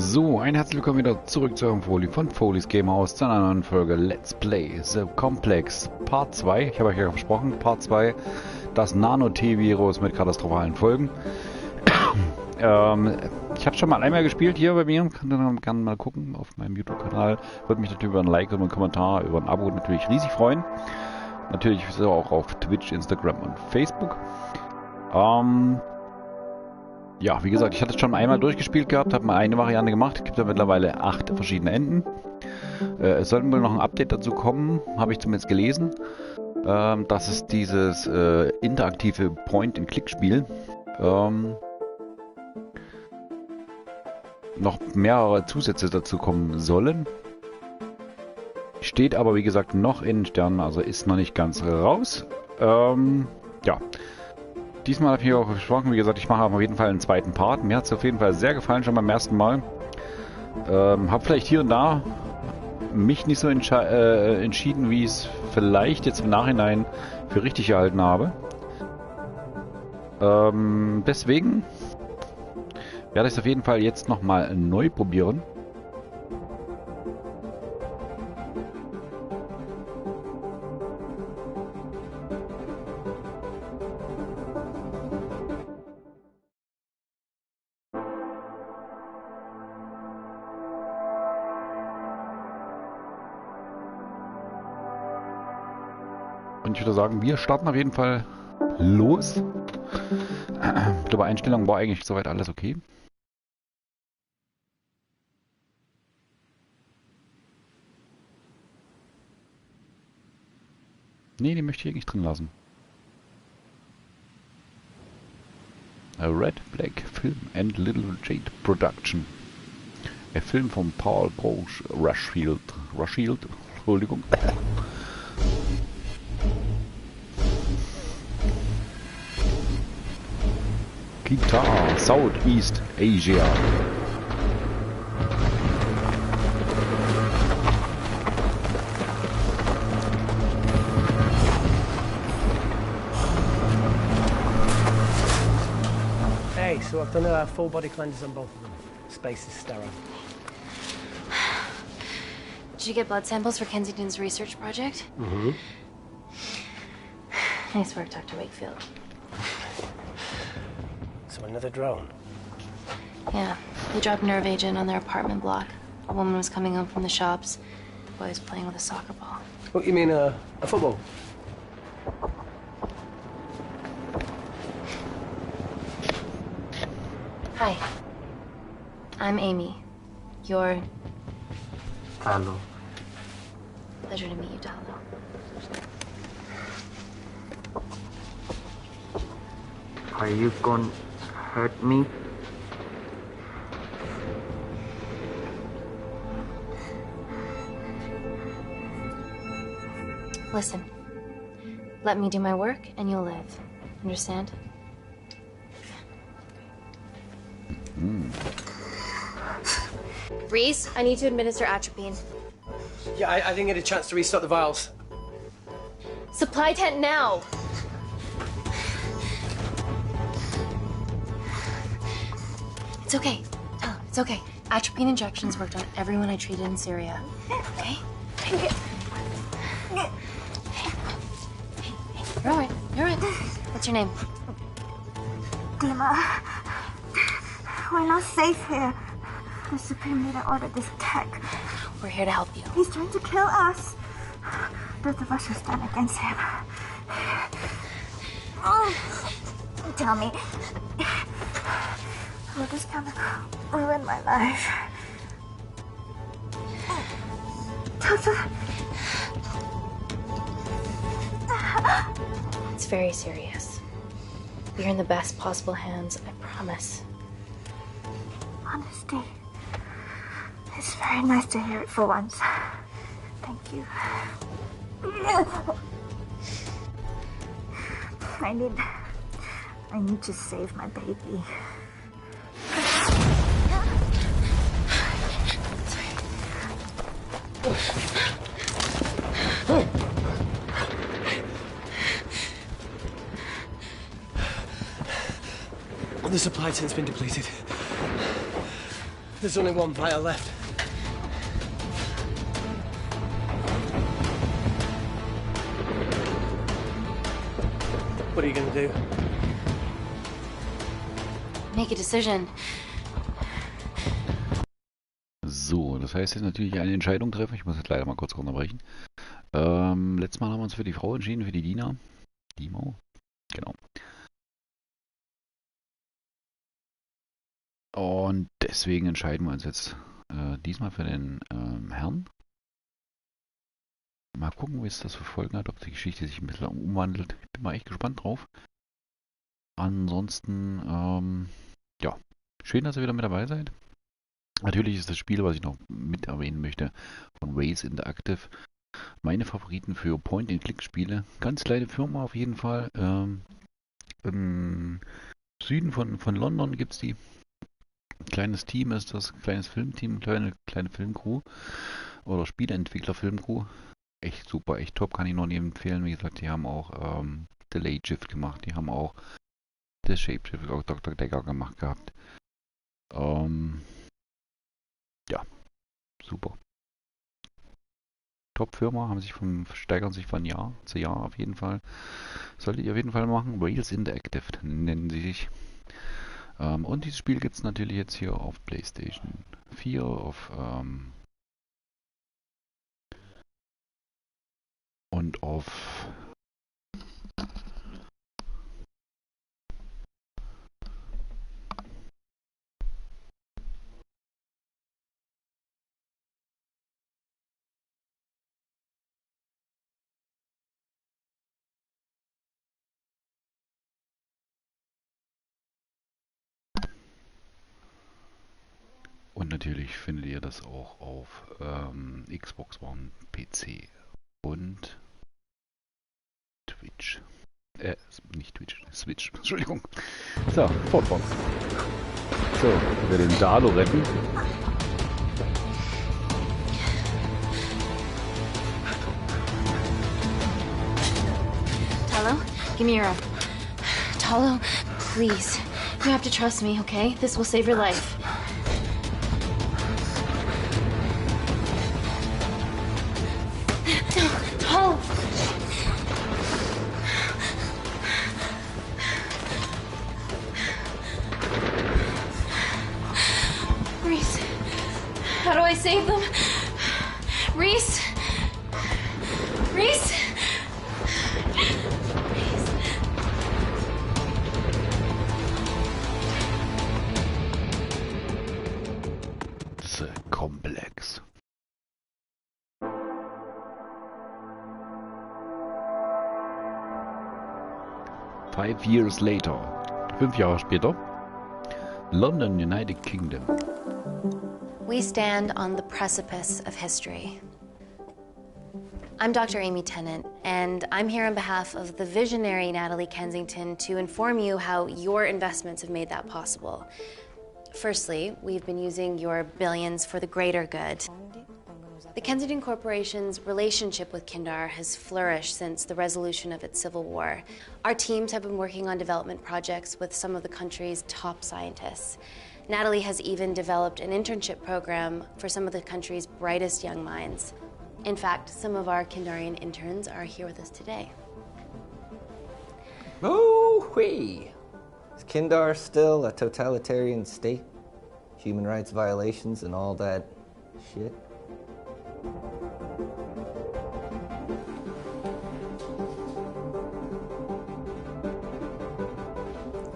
So, ein herzlich willkommen wieder zurück zu eurem Folie von Folies Gamehouse zu einer neuen Folge Let's Play The Complex Part 2. Ich habe euch ja versprochen, Part 2, das Nano-T-Virus mit katastrophalen Folgen. Ich habe schon mal einmal gespielt hier bei mir, könnt ihr gerne mal gucken auf meinem YouTube-Kanal. Würde mich natürlich über ein Like und einen Kommentar, über ein Abo natürlich riesig freuen. Natürlich ist er auch auf Twitch, Instagram und Facebook. Ja, wie gesagt, ich hatte es schon einmal durchgespielt gehabt, habe mal eine Variante gemacht. Es gibt ja mittlerweile 8 verschiedene Enden. Es soll wohl noch ein Update dazu kommen, habe ich zumindest gelesen. Das ist dieses interaktive Point-and-Click-Spiel. Noch mehrere Zusätze dazu kommen sollen. Steht aber, wie gesagt, noch in Sternen, also ist noch nicht ganz raus. Ja. Diesmal habe ich auch versprochen, wie gesagt, ich mache auf jeden Fall einen zweiten Part. Mir hat es auf jeden Fall sehr gefallen, schon beim ersten Mal. Habe vielleicht hier und da mich nicht so entschieden, wie ich es vielleicht jetzt im Nachhinein für richtig gehalten habe. Deswegen werde ich es auf jeden Fall jetzt nochmal neu probieren. Und ich würde sagen, wir starten auf jeden Fall los. Ich glaube, Einstellung war eigentlich soweit alles okay. Nee, die möchte ich eigentlich drin lassen. A Red Black Film and Little Jade Production. Ein Film von Paul Rushfield. Entschuldigung. Guitar, Southeast Asia. Hey, so I've done a full body cleanses on both of them. Space is sterile. Did you get blood samples for Kensington's research project? Mm-hmm. Nice work, Dr. Wakefield. So another drone. Yeah, they dropped nerve agent on their apartment block. A woman was coming home from the shops. The boy was playing with a soccer ball. What, you mean a football? Hi. I'm Amy. You're... Hello. Pleasure to meet you, Dalo. Are you gonna hurt me? Listen. Let me do my work and you'll live. Understand? Reese, I need to administer atropine. Yeah, I didn't get a chance to restock the vials. Supply tent now! It's okay. Tell him, it's okay. Atropine injections worked on everyone I treated in Syria. Okay? Hey, you're alright. You're alright. What's your name? Dima, we're not safe here. The Supreme Leader ordered this attack. We're here to help you. He's trying to kill us. Both of us will stand against him. Oh, tell me, will this gonna ruin my life? Doctor. It's very serious. You're in the best possible hands, I promise. Honesty. It's very nice to hear it for once. Thank you. I need to save my baby. The supply tent's been depleted. There's only one vial left. What are you gonna do? Make a decision. So, das heißt jetzt natürlich eine Entscheidung treffen. Ich muss jetzt leider mal kurz unterbrechen. Letztes Mal haben wir uns für die Frau entschieden, für die Dina. Dimo? Genau. Und deswegen entscheiden wir uns jetzt diesmal für den Herrn. Mal gucken, wie es das für Folgen hat, ob die Geschichte sich ein bisschen umwandelt. Ich bin mal echt gespannt drauf. Ansonsten, ja, schön, dass ihr wieder mit dabei seid. Natürlich ist das Spiel, was ich noch mit erwähnen möchte, von Interaktive. Meine Favoriten für Point-and-Click-Spiele. Ganz kleine Firma auf jeden Fall. Im Süden von London gibt es die. Kleines Team ist das, kleines Filmteam, kleine Filmcrew oder Spieleentwickler-Filmcrew. Echt super, echt top, kann ich noch nie empfehlen. Wie gesagt, die haben auch The Late Shift gemacht, die haben auch The Shapeshift, auch Dr. Decker gemacht gehabt. Ja, super. Top-Firma, steigern sich von Jahr zu Jahr auf jeden Fall. Solltet ihr auf jeden Fall machen. Interaktive nennen sie sich. Und dieses Spiel gibt es natürlich jetzt hier auf PlayStation 4, und auf und natürlich findet ihr das auch auf Xbox One, PC und Twitch. Nicht Twitch, Switch, Entschuldigung. So, fortfahren. So, wir den Dalo retten. Talo, give me your arm. Talo, please. You have to trust me, okay? This will save your life. Talo! Reese, how do I save them? Reese? Reese? The Complex. Five years later. 5 Jahre später. London, United Kingdom. We stand on the precipice of history. I'm Dr. Amy Tenant, and I'm here on behalf of the visionary Natalie Kensington to inform you how your investments have made that possible. Firstly, we've been using your billions for the greater good. The Kensington Corporation's relationship with Kindar has flourished since the resolution of its civil war. Our teams have been working on development projects with some of the country's top scientists. Natalie has even developed an internship program for some of the country's brightest young minds. In fact, some of our Kindarian interns are here with us today. Oh-wee! Is Kindar still a totalitarian state? Human rights violations and all that shit?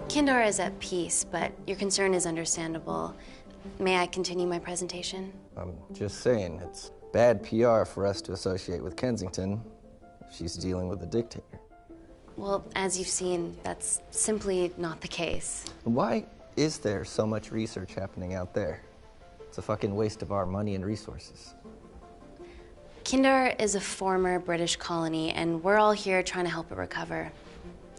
Kindar is at peace, but your concern is understandable. May I continue my presentation? I'm just saying, it's bad PR for us to associate with Kensington if she's dealing with a dictator. Well, as you've seen, that's simply not the case. Why is there so much research happening out there? It's a fucking waste of our money and resources. Kindar is a former British colony, and we're all here trying to help it recover.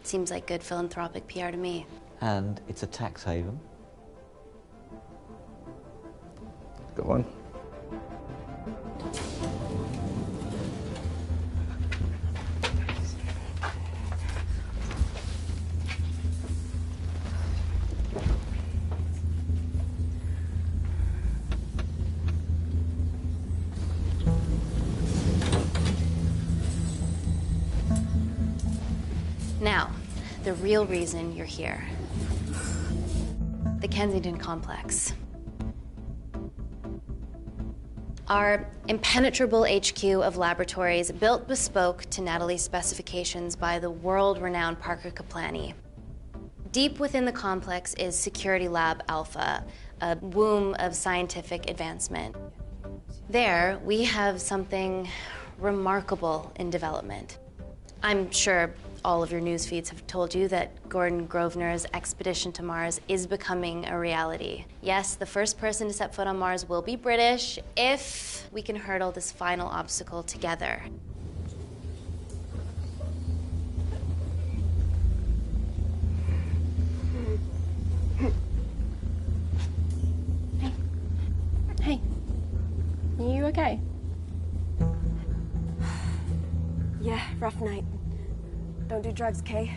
Seems like good philanthropic PR to me. And it's a tax haven. Go on. the real reason you're here. The Kensington complex. Our impenetrable HQ of laboratories built bespoke to Natalie's specifications by the world-renowned Parker Kaplani. Deep within the complex is Security Lab Alpha, a womb of scientific advancement. There, we have something remarkable in development. I'm sure all of your news feeds have told you that Gordon Grosvenor's expedition to Mars is becoming a reality. Yes, the first person to set foot on Mars will be British if we can hurdle this final obstacle together. Hey, are you okay? Yeah, rough night. Don't do drugs, Kay.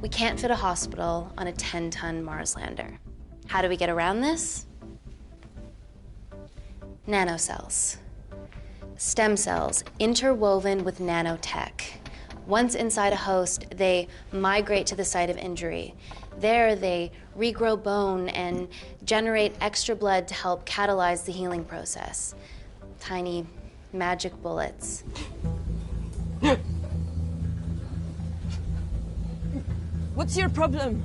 We can't fit a hospital on a 10-ton Mars lander. How do we get around this? Nanocells. Stem cells interwoven with nanotech. Once inside a host, they migrate to the site of injury. There, they regrow bone and generate extra blood to help catalyze the healing process. Tiny magic bullets. What's your problem?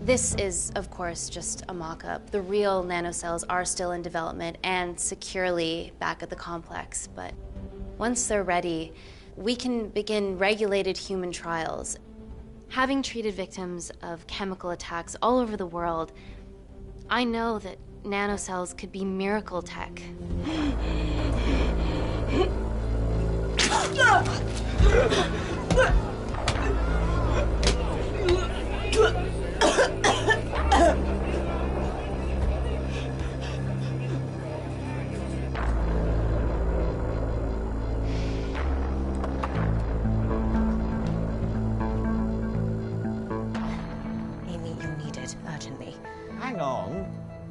This is, of course, just a mock-up. The real nanocells are still in development and securely back at the complex, but once they're ready, we can begin regulated human trials. Having treated victims of chemical attacks all over the world, I know that nanocells could be miracle tech. Amy, you're needed urgently. Hang on.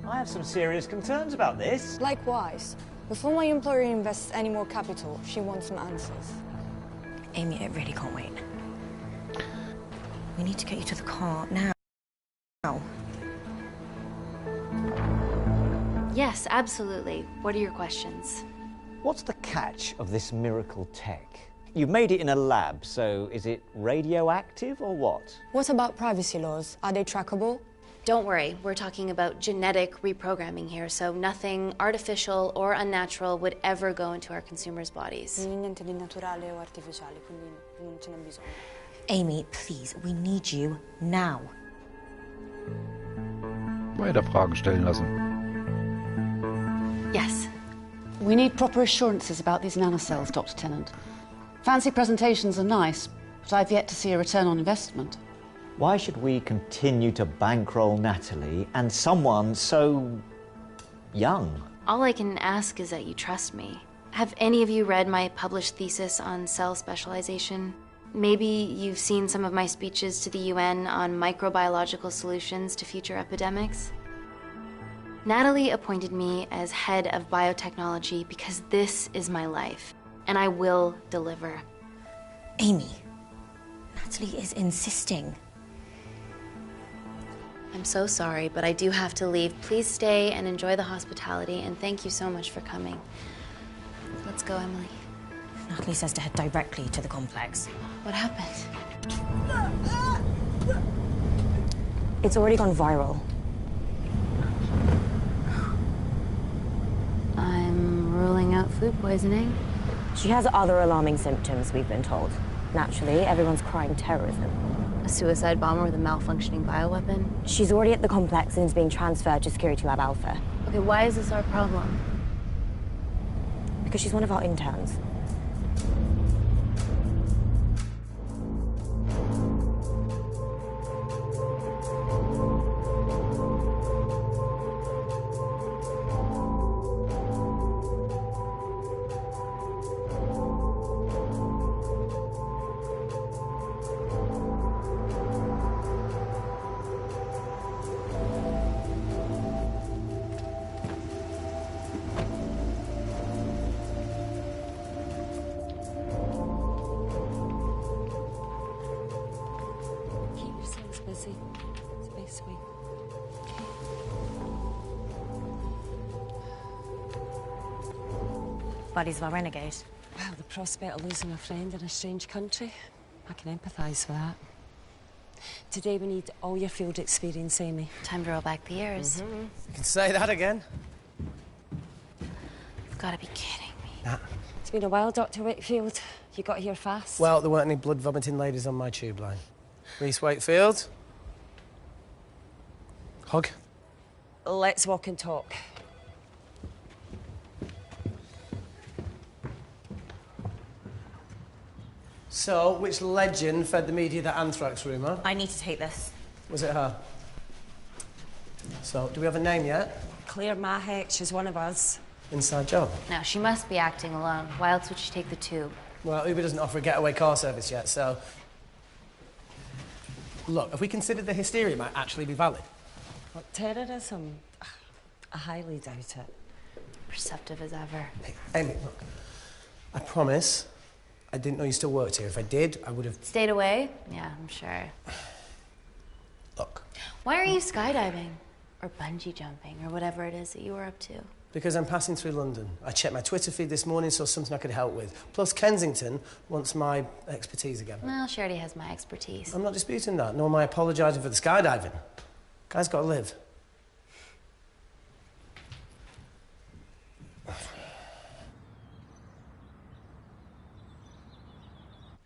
I have some serious concerns about this. Likewise. Before my employer invests any more capital, she wants some answers. Amy, it really can't wait. We need to get you to the car now. Yes, absolutely. What are your questions? What's the catch of this miracle tech? You've made it in a lab, so is it radioactive or what? What about privacy laws? Are they trackable? Don't worry, we're talking about genetic reprogramming here, so nothing artificial or unnatural would ever go into our consumers' bodies. Amy, please, we need you now. Weiter Fragen stellen lassen. Yes. We need proper assurances about these nanocells, Dr. Tennant. Fancy presentations are nice, but I've yet to see a return on investment. Why should we continue to bankroll Natalie and someone so young? All I can ask is that you trust me. Have any of you read my published thesis on cell specialization? Maybe you've seen some of my speeches to the UN on microbiological solutions to future epidemics? Natalie appointed me as head of biotechnology because this is my life, and I will deliver. Amy, Natalie is insisting. I'm so sorry, but I do have to leave. Please stay and enjoy the hospitality, and thank you so much for coming. Let's go, Emily. Natalie says to head directly to the complex. What happened? It's already gone viral. I'm ruling out food poisoning. She has other alarming symptoms, we've been told. Naturally, everyone's crying terrorism. A suicide bomber with a malfunctioning bioweapon? She's already at the complex and is being transferred to Security Lab Alpha. Okay, why is this our problem? Because she's one of our interns. busy. Space away. Buddies of our renegade. Well, the prospect of losing a friend in a strange country, I can empathise with that. Today we need all your field experience, Amy. Time to roll back the years. You can say that again. You've got to be kidding me. Nah. It's been a while, Dr. Wakefield. You got here fast. Well, there weren't any blood-vomiting ladies on my tube line. Reese Wakefield. Hug. Let's walk and talk. So, which legend fed the media that anthrax rumour? I need to take this. Was it her? So, do we have a name yet? Claire Mahek, she's one of us. Inside job? No, she must be acting alone. Why else would she take the tube? Well, Uber doesn't offer a getaway car service yet, so... Look, have we considered the hysteria might actually be valid? What, terrorism? I highly doubt it. Perceptive as ever. Hey, Amy, look. I promise I didn't know you still worked here. If I did, I would have... Stayed away? Yeah, I'm sure. Look. Why are you skydiving? Or bungee jumping, or whatever it is that you were up to? Because I'm passing through London. I checked my Twitter feed this morning, saw something I could help with. Plus, Kensington wants my expertise again. Well, she already has my expertise. I'm not disputing that, nor am I apologising for the skydiving. Guy's got to live.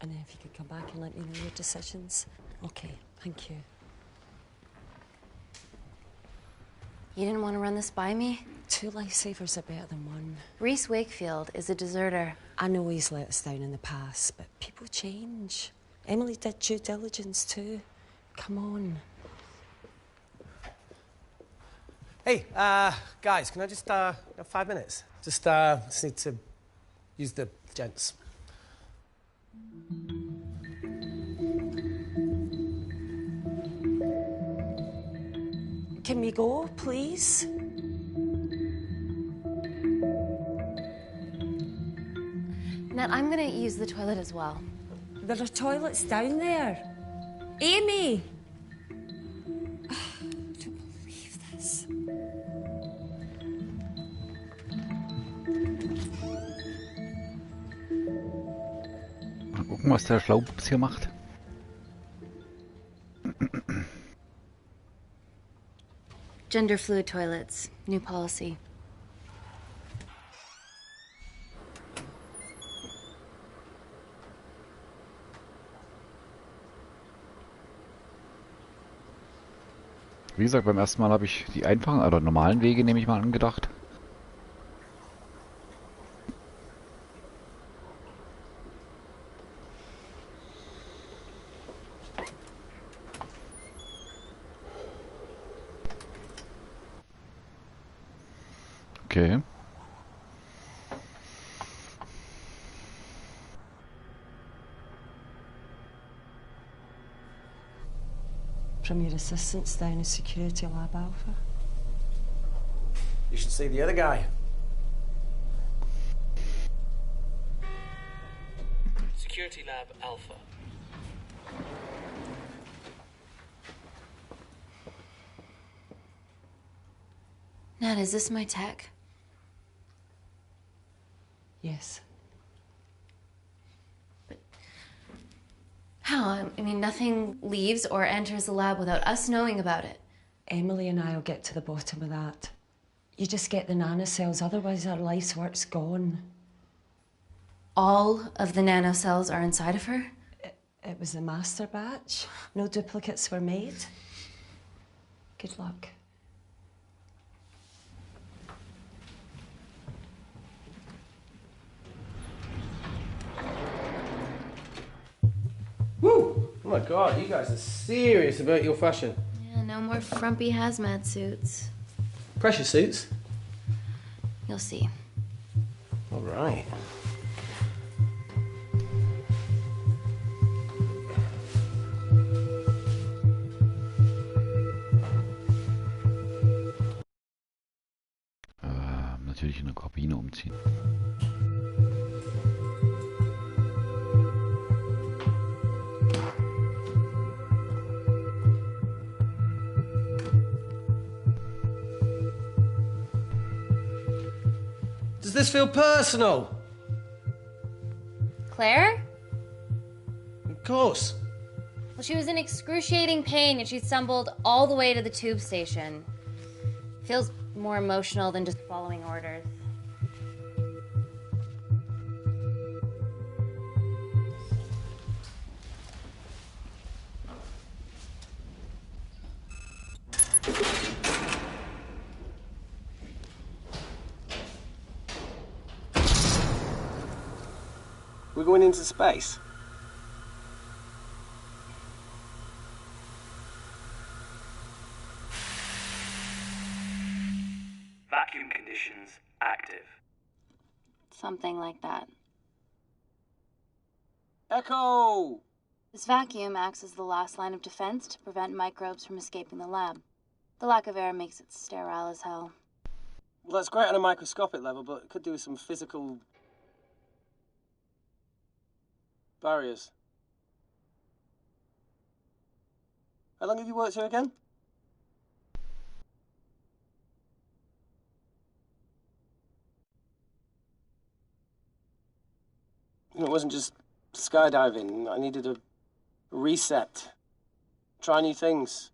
And then if you could come back and let me know your decisions. Okay, thank you. You didn't want to run this by me? 2 lifesavers are better than 1. Reese Wakefield is a deserter. I know he's let us down in the past, but people change. Emily did due diligence too. Come on. Hey, guys, can I just, have 5 minutes? Just need to use the gents. Can we go, please? Nat, I'm gonna use the toilet as well. There are toilets down there. Amy! I don't believe this. Mal gucken, was der Schlaubuchs hier macht. Gender fluid toilets. New policy. Wie gesagt, beim ersten Mal habe ich die einfachen oder normalen Wege, nehme ich mal an, gedacht. Okay. From your assistants down in Security Lab Alpha. You should see the other guy. Security Lab Alpha. Nat, is this my tech? Yes. How? I mean, nothing leaves or enters the lab without us knowing about it. Emily and I will get to the bottom of that. You just get the nanocells, otherwise our life's work's gone. All of the nanocells are inside of her? It was the master batch. No duplicates were made. Good luck. Woo! Oh my God, you guys are serious about your fashion. Yeah, no more frumpy hazmat suits. Pressure suits? You'll see. All right. Natürlich in der Kabine umziehen. Does this feel personal? Claire? Of course. Well, she was in excruciating pain and she stumbled all the way to the tube station. Feels more emotional than just following orders. We're going into space. Vacuum conditions active. Something like that. Echo! This vacuum acts as the last line of defense to prevent microbes from escaping the lab. The lack of air makes it sterile as hell. Well, that's great on a microscopic level, but it could do with some physical barriers. How long have you worked here again? It wasn't just skydiving. I needed a reset. Try new things.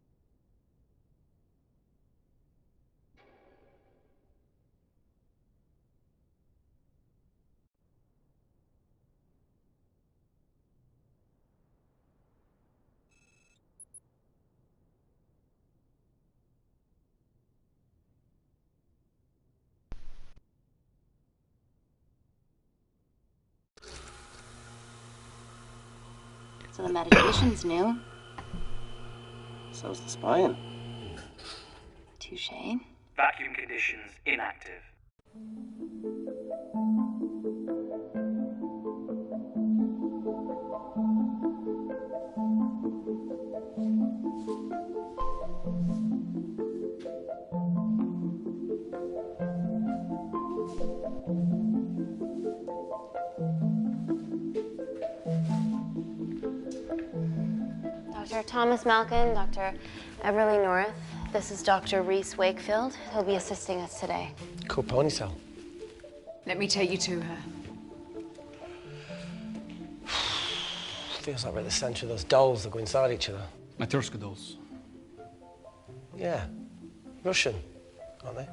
So the medication's new. So's the spine. Touché. Vacuum conditions inactive. Dr. Thomas Malkin, Dr. Everly North. This is Dr. Reese Wakefield. He'll be assisting us today. Cool ponytail. Let me take you to her. Feels like we're at the centre of those dolls that go inside each other. Matryoshka dolls. Yeah. Russian, aren't they?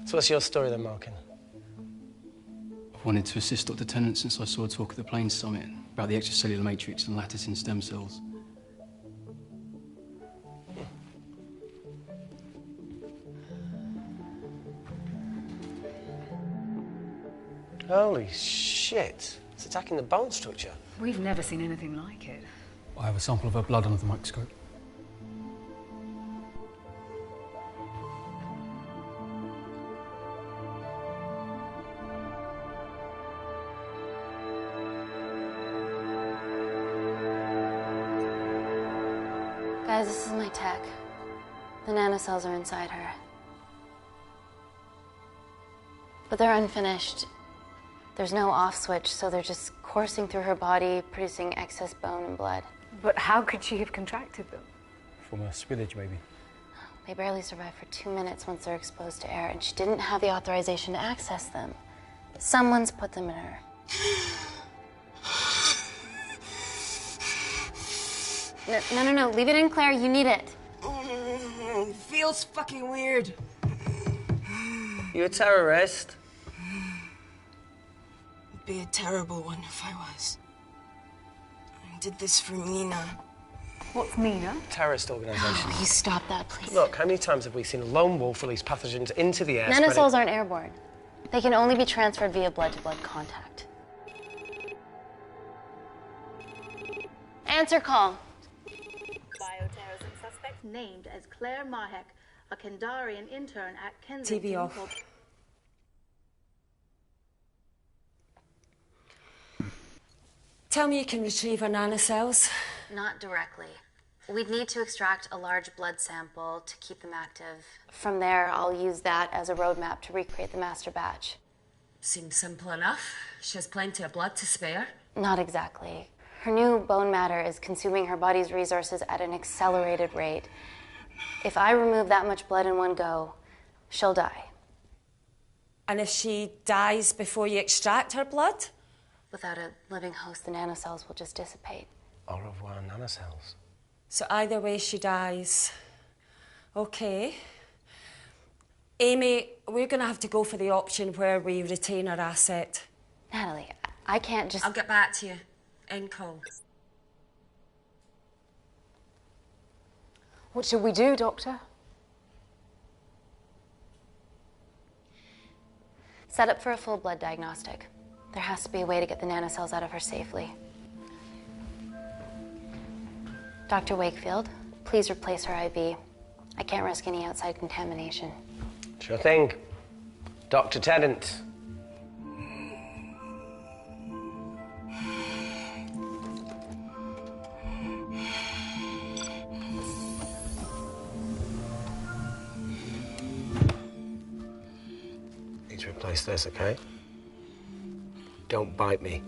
So what's your story then, Malkin? I've wanted to assist Dr. Tennant since I saw a talk at the Plains Summit about the extracellular matrix and lattice in stem cells. Holy shit. It's attacking the bone structure. We've never seen anything like it. I have a sample of her blood under the microscope. Guys, this is my tech. The nanocells are inside her. But they're unfinished. There's no off switch, so they're just coursing through her body, producing excess bone and blood. But how could she have contracted them? From a spillage, maybe. They barely survive for 2 minutes once they're exposed to air, and she didn't have the authorization to access them. Someone's put them in her. No. Leave it in, Claire. You need it. It feels fucking weird. You a terrorist? It'd be a terrible one if I was. I did this for Mina. What's Mina? Terrorist organisation. Oh, you stop that, please. Look, how many times have we seen a lone wolf release pathogens into the air? Nanocells aren't airborne. They can only be transferred via blood-to-blood contact. Answer call. Bioterrorism suspect named as Claire Mahek, a Kandarian intern at Kensington. TV off. Tell me you can retrieve her nanocells. Not directly. We'd need to extract a large blood sample to keep them active. From there, I'll use that as a roadmap to recreate the master batch. Seems simple enough. She has plenty of blood to spare. Not exactly. Her new bone matter is consuming her body's resources at an accelerated rate. If I remove that much blood in one go, she'll die. And if she dies before you extract her blood? Without a living host, the nanocells will just dissipate. Au revoir, nanocells. So either way, she dies. Okay. Amy, we're going to have to go for the option where we retain our asset. Natalie, I can't just... I'll get back to you. End call. What should we do, Doctor? Set up for a full blood diagnostic. There has to be a way to get the nanocells out of her safely. Dr. Wakefield, please replace her IV. I can't risk any outside contamination. Sure thing. Dr. Tenant. Need to replace this, okay? Don't bite me.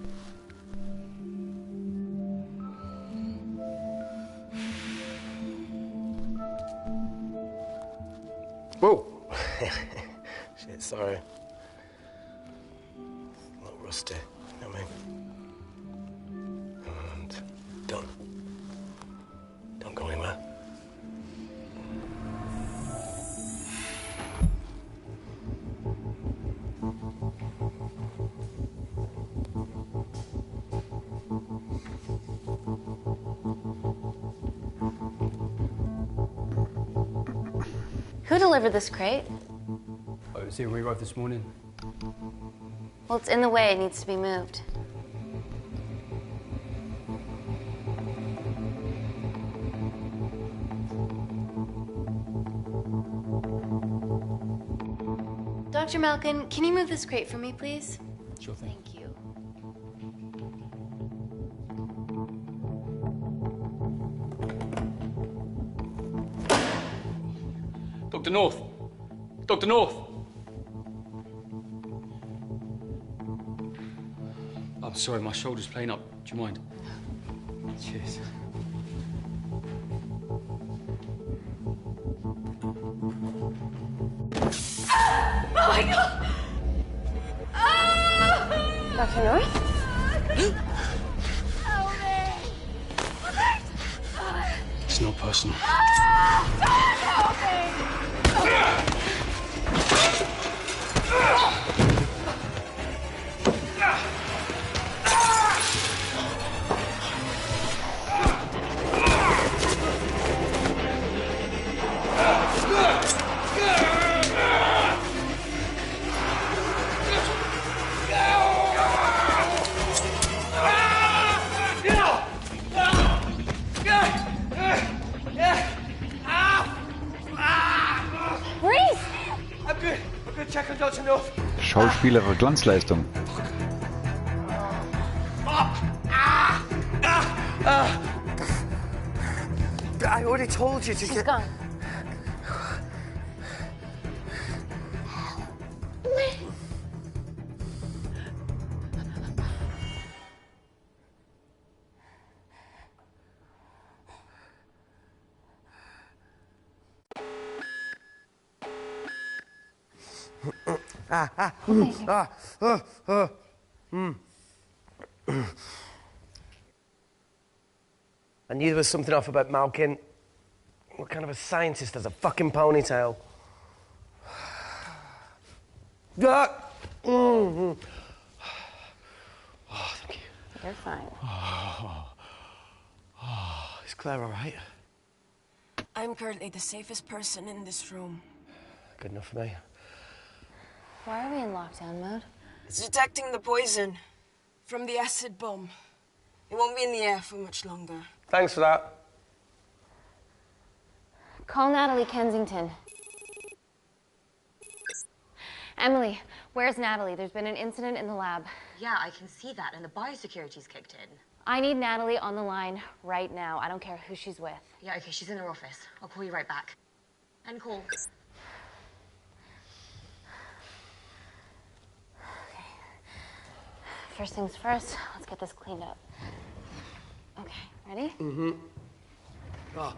Whoa! Shit, sorry. A little rusty, you know what I mean? And done. Don't go anywhere. Who delivered this crate? Oh, it was here when we arrived this morning. Well, it's in the way. It needs to be moved. Dr. Malkin, can you move this crate for me, please? Sure thing. Thank you. Dr. North! Dr. North! I'm sorry, my shoulder's playing up. Do you mind? Cheers. Oh my God! Dr. North? It's not personal. Schauspielerische Glanzleistung. I already told you to She's gone. I knew there was something off about Malkin. What kind of a scientist has a fucking ponytail? Oh, thank you. You're fine. Is Claire all right? I'm currently the safest person in this room. Good enough for me. Why are we in lockdown mode? It's detecting the poison from the acid bomb. It won't be in the air for much longer. Thanks for that. Call Natalie Kensington. Emily, where's Natalie? There's been an incident in the lab. Yeah, I can see that, and the biosecurity's kicked in. I need Natalie on the line right now. I don't care who she's with. Yeah, okay, she's in her office. I'll call you right back. End call. Okay. First things first, let's get this cleaned up. Okay, ready? Mm-hmm. Oh.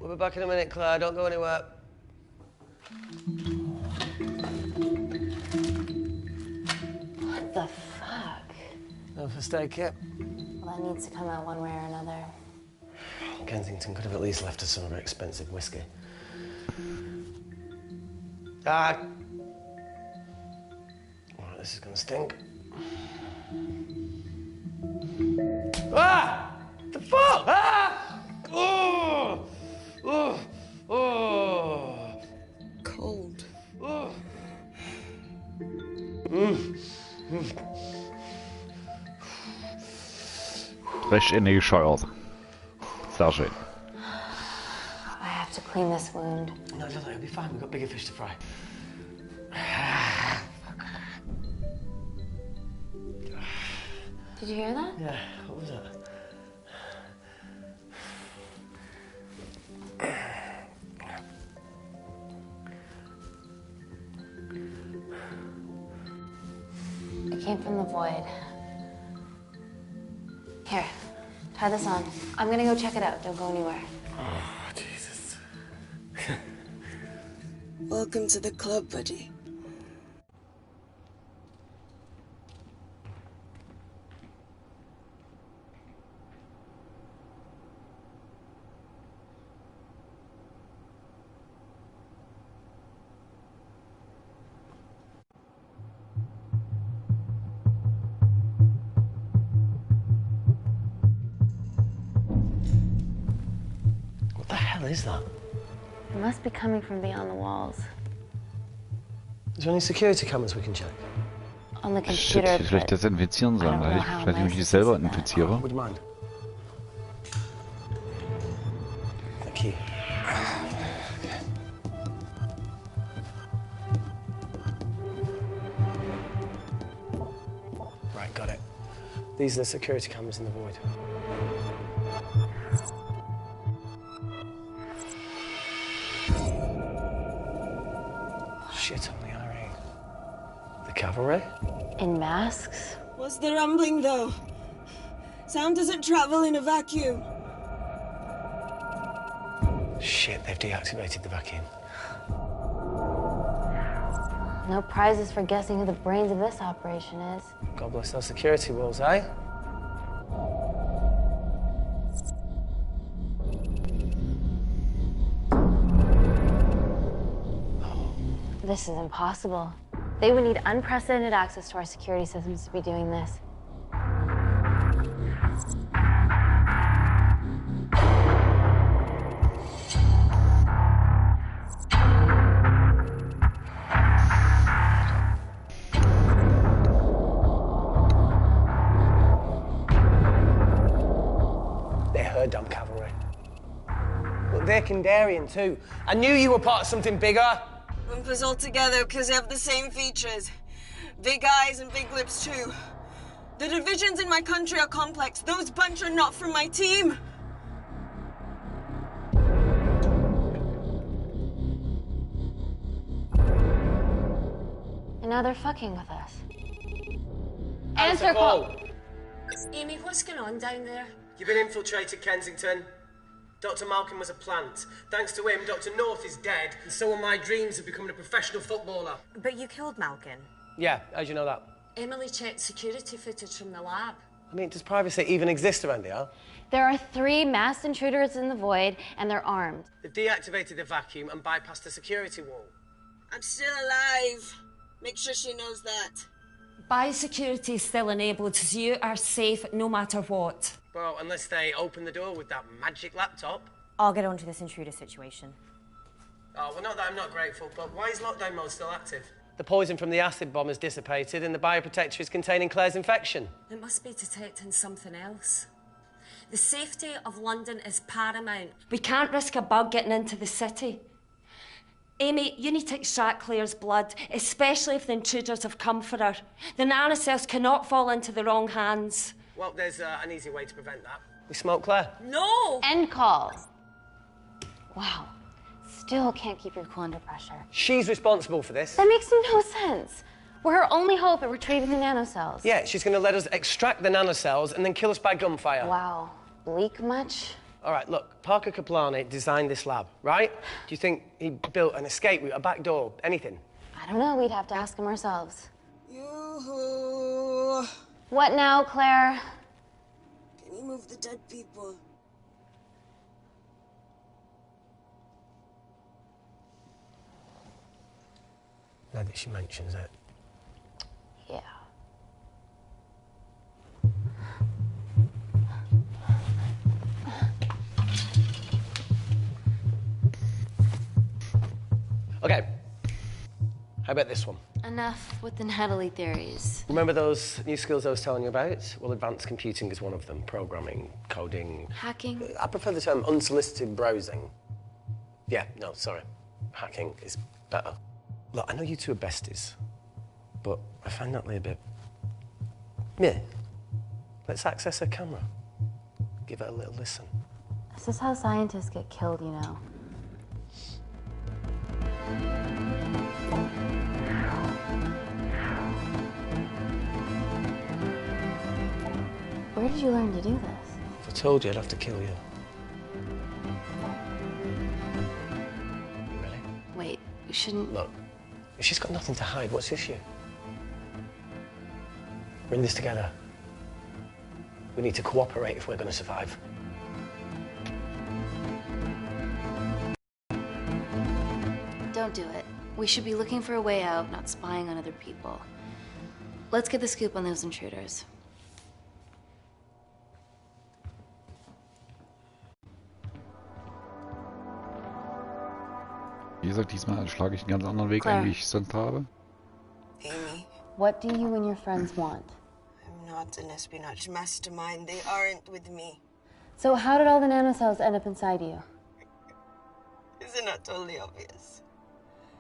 We'll be back in a minute, Claire. Don't go anywhere. the fuck? No first aid kit. Well, that needs to come out one way or another. Kensington could have at least left us some of her expensive whiskey. Ah! Alright, this is gonna stink. Ah! The fuck? Ah! Oh! Oh! Oh! Cold. Oh! Recht in die gescheuert. Sehr schön. I have to clean this wound. No, it'll be fine. We've got bigger fish to fry. Did you hear that? Yeah, what was that? It came from the void. Here, try this on. I'm gonna go check it out. Don't go anywhere. Oh, Jesus. Welcome to the club, buddy. What the hell is that? It must be coming from beyond the walls. Is there any security cameras we can check? On the Shit, computer. vielleicht das Infizieren sein, weil ich mich selber infiziere. Would you mind? Thank you. Right, got it. These are the security cameras in the void. Shit on the IRA. The cavalry? In masks? What's the rumbling, though? Sound doesn't travel in a vacuum. Shit, they've deactivated the vacuum. No prizes for guessing who the brains of this operation is. God bless those security walls, eh? This is impossible. They would need unprecedented access to our security systems to be doing this. They're her dumb cavalry. Look, they're Kandarian too. I knew you were part of something bigger. Lump us all together because they have the same features. Big eyes and big lips, too. The divisions in my country are complex. Those bunch are not from my team. And now they're fucking with us. Answer call. Amy, what's going on down there? You've been infiltrated, Kensington. Dr. Malcolm was a plant. Thanks to him, Dr. North is dead, and so are my dreams of becoming a professional footballer. But you killed Malcolm. Yeah, how'd you know that? Emily checked security footage from the lab. I mean, does privacy even exist around here? There are 3 masked intruders in the void, and they're armed. They've deactivated the vacuum and bypassed the security wall. I'm still alive. Make sure she knows that. Biosecurity is still enabled, so you are safe no matter what. Well, unless they open the door with that magic laptop. I'll get onto this intruder situation. Oh, well, not that I'm not grateful, but why is lockdown mode still active? The poison from the acid bomb has dissipated and the bioprotector is containing Claire's infection. It must be detecting something else. The safety of London is paramount. We can't risk a bug getting into the city. Amy, you need to extract Claire's blood, especially if the intruders have come for her. The nanocells cannot fall into the wrong hands. Well, there's an easy way to prevent that. We smoke Claire. No! End call. Wow. Still can't keep your cool under pressure. She's responsible for this. That makes no sense. We're her only hope at retrieving the nanocells. Yeah, she's going to let us extract the nanocells and then kill us by gunfire. Wow. Bleak much? All right, look, Parker Kaplani designed this lab, right? Do you think he built an escape route, a back door, anything? I don't know. We'd have to ask him ourselves. Yoo-hoo. Oh, What now, Claire? can you move the dead people? Now that she mentions it. Yeah. Okay. How about this one? Enough with the Natalie theories. Remember those new skills I was telling you about? Well, advanced computing is one of them. Programming, coding. Hacking? I prefer the term unsolicited browsing. Yeah, no, sorry. Hacking is better. Look, I know you two are besties, but I find Natalie a bit... Yeah. Let's access her camera. Give it a little listen. This is how scientists get killed, you know. Where did you learn to do this? If I told you, I'd have to kill you. Really? Wait, you shouldn't... Look, if she's got nothing to hide, what's the issue? We're in this together. We need to cooperate if we're going to survive. Don't do it. We should be looking for a way out, not spying on other people. Let's get the scoop on those intruders. Wie gesagt, diesmal schlage ich einen ganz anderen Weg Claire. ein, wie ich sonst habe. Amy, What do you and your friends want? I'm not an espionage mastermind. They aren't with me. So how did all the nanocells end up inside you? Is it not totally obvious?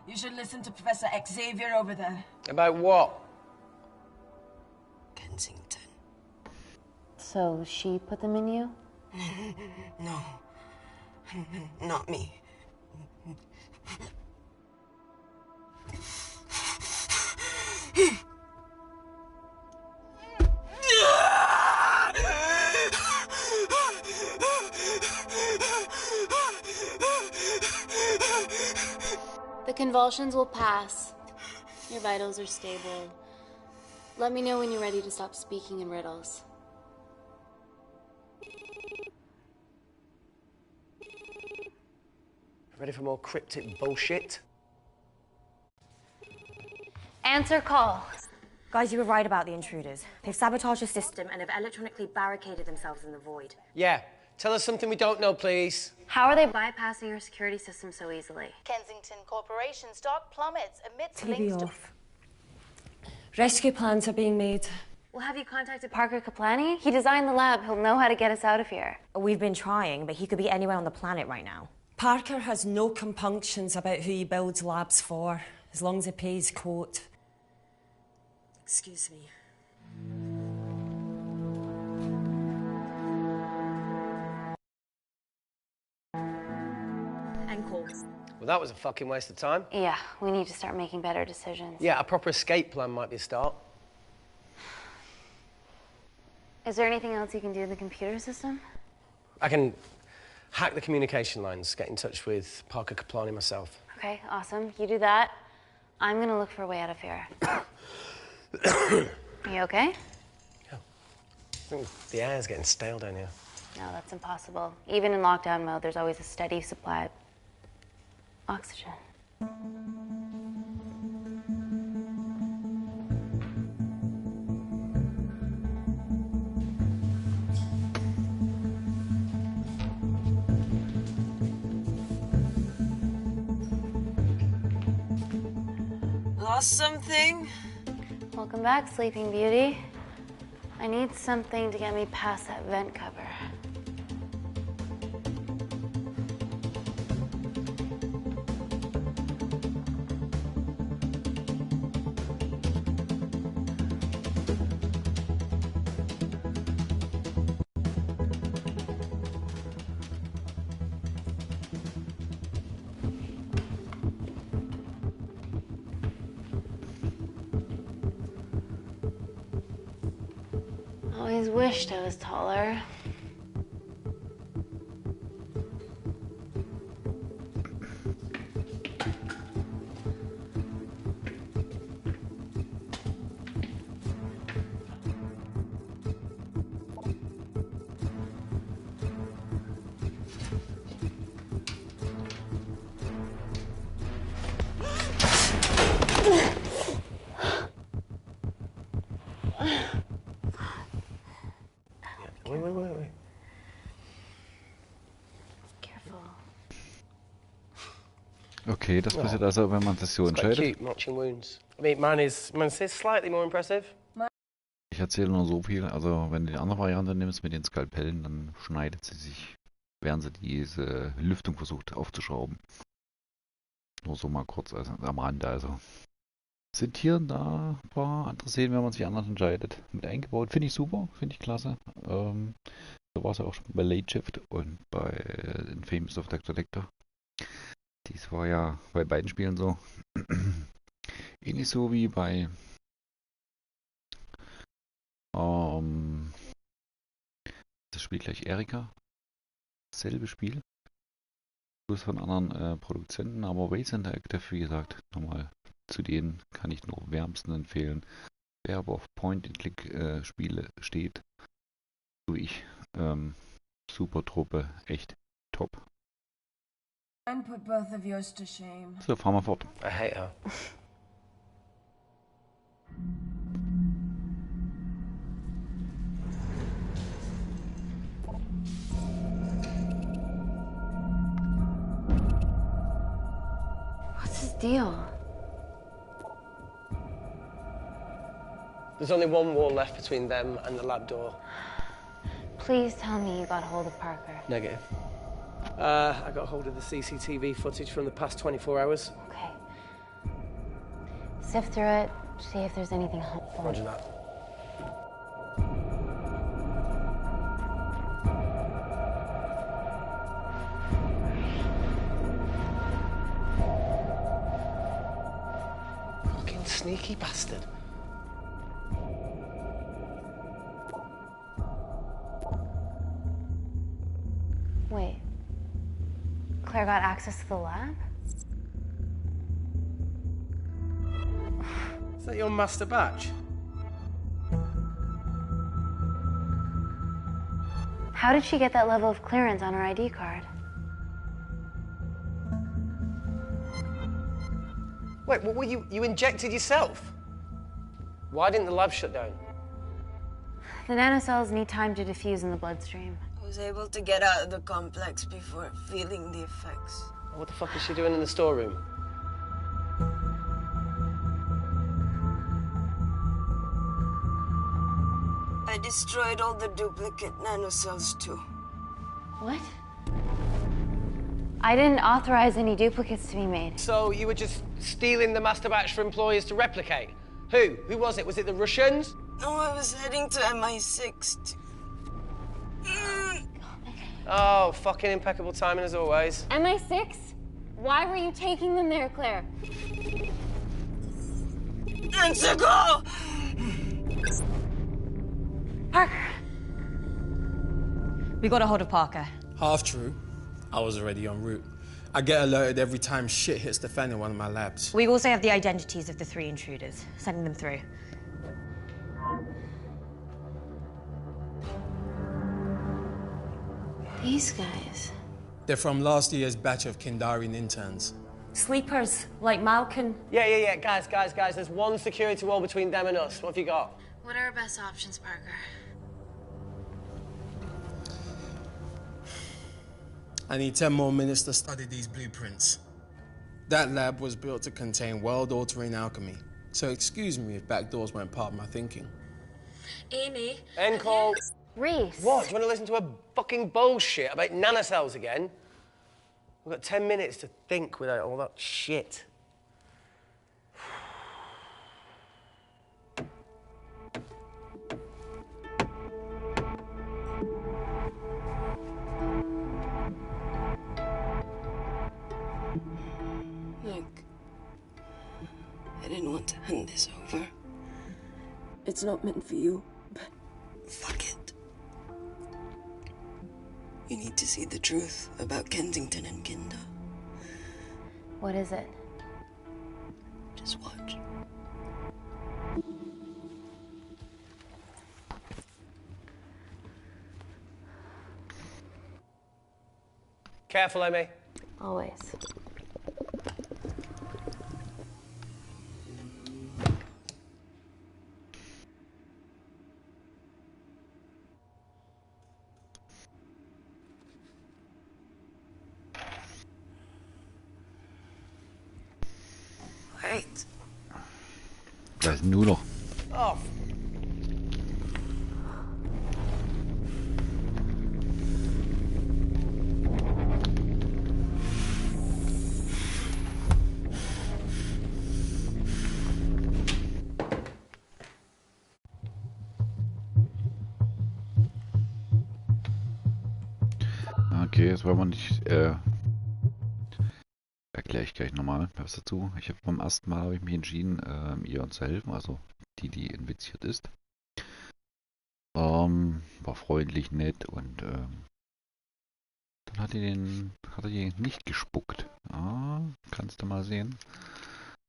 You should listen to Professor Xavier over there. About what? Kensington. So she put them in you? No. Not me. The convulsions will pass. Your vitals are stable. Let me know when you're ready to stop speaking in riddles. Ready for more cryptic bullshit? Answer call. Guys, you were right about the intruders. They've sabotaged the system and have electronically barricaded themselves in the void. Yeah. Tell us something we don't know, please. How are they bypassing your security system so easily? Kensington Corporation stock plummets amidst TV links to... off. Rescue plans are being made. Well, have you contacted Parker Kaplani? He designed the lab. He'll know how to get us out of here. We've been trying, but he could be anywhere on the planet right now. Parker has no compunctions about who he builds labs for, as long as he pays quote. Excuse me. And call. Well, that was a fucking waste of time. Yeah, we need to start making better decisions. Yeah, a proper escape plan might be a start. Is there anything else you can do in the computer system? I can hack the communication lines, get in touch with Parker Kaplani myself. Okay, awesome. You do that. I'm gonna look for a way out of here. Are you okay? I think the air's getting stale down here. No, that's impossible. Even in lockdown mode, there's always a steady supply of oxygen. Lost something? Welcome back, Sleeping Beauty. I need something to get me past that vent cover. Always wished I was taller. Okay, das passiert also, wenn man das so It's quite entscheidet. cute, matching wounds. I mean, mine is slightly more impressive. Ich erzähle nur so viel, also wenn du die andere Variante nimmst mit den Skalpellen, dann schneidet sie sich, während sie diese Lüftung versucht aufzuschrauben. Nur so mal kurz also, am Rande also. Sind hier da ein paar andere Szenen, wenn man sich anders entscheidet, mit eingebaut. Finde ich super, finde ich klasse. So war es ja auch schon bei Late Shift und bei Infamous of Dr. Lecter. Dies war ja bei beiden Spielen so. Ähnlich so wie bei das Spiel gleich Erika. Dasselbe Spiel. Bloß von anderen Produzenten, aber Interaktive, wie gesagt, nochmal zu denen kann ich nur wärmsten empfehlen. Wer aber auf Point-and-Click-Spiele steht, so wie ich, super Truppe, echt top. And put both of yours to shame. So, fahren wir fort. I hate her. What's his deal? There's only one wall left between them and the lab door. Please tell me you got hold of Parker. Negative. I got hold of the CCTV footage from the past 24 hours. Okay. Sift through it, see if there's anything helpful. Roger that. Fucking sneaky bastard. Wait. Claire got access to the lab? Is that your master batch? How did she get that level of clearance on her ID card? Wait, what were you injected yourself? Why didn't the lab shut down? The nanocells need time to diffuse in the bloodstream. I was able to get out of the complex before feeling the effects. What the fuck is she doing in the storeroom? I destroyed all the duplicate nanocells too. What? I didn't authorize any duplicates to be made. So you were just stealing the master batch for employers to replicate? Who? Who was it? Was it the Russians? No, I was heading to MI6. Oh, fucking impeccable timing as always. MI6? Why were you taking them there, Claire? Let's go! Parker! We got a hold of Parker. Half true. I was already en route. I get alerted every time shit hits the fan in one of my labs. We also have the identities of the 3 intruders. Sending them through. These guys. They're from last year's batch of Kindarian interns. Sleepers, like Malkin. Yeah. Guys. There's one security wall between them and us. What have you got? What are our best options, Parker? I need 10 more minutes to study these blueprints. That lab was built to contain world-altering alchemy. So excuse me if backdoors weren't part of my thinking. Amy. End call. Reese. What? Do you want to listen to a fucking bullshit about nanocells again? We've got 10 minutes to think without all that shit. Look, I didn't want to hand this over. It's not meant for you, but fuck it. You need to see the truth about Kensington and Kinder. What is it? Just watch. Careful, Amy. Always. Kate. Da ist nur noch. Oh. Okay, jetzt wollen wir nicht, erkläre ich gleich nochmal was dazu. Ich habe beim ersten Mal habe ich mich entschieden, ihr zu helfen, also die infiziert ist. War freundlich, nett und dann hat die nicht gespuckt. Ah, kannst du mal sehen.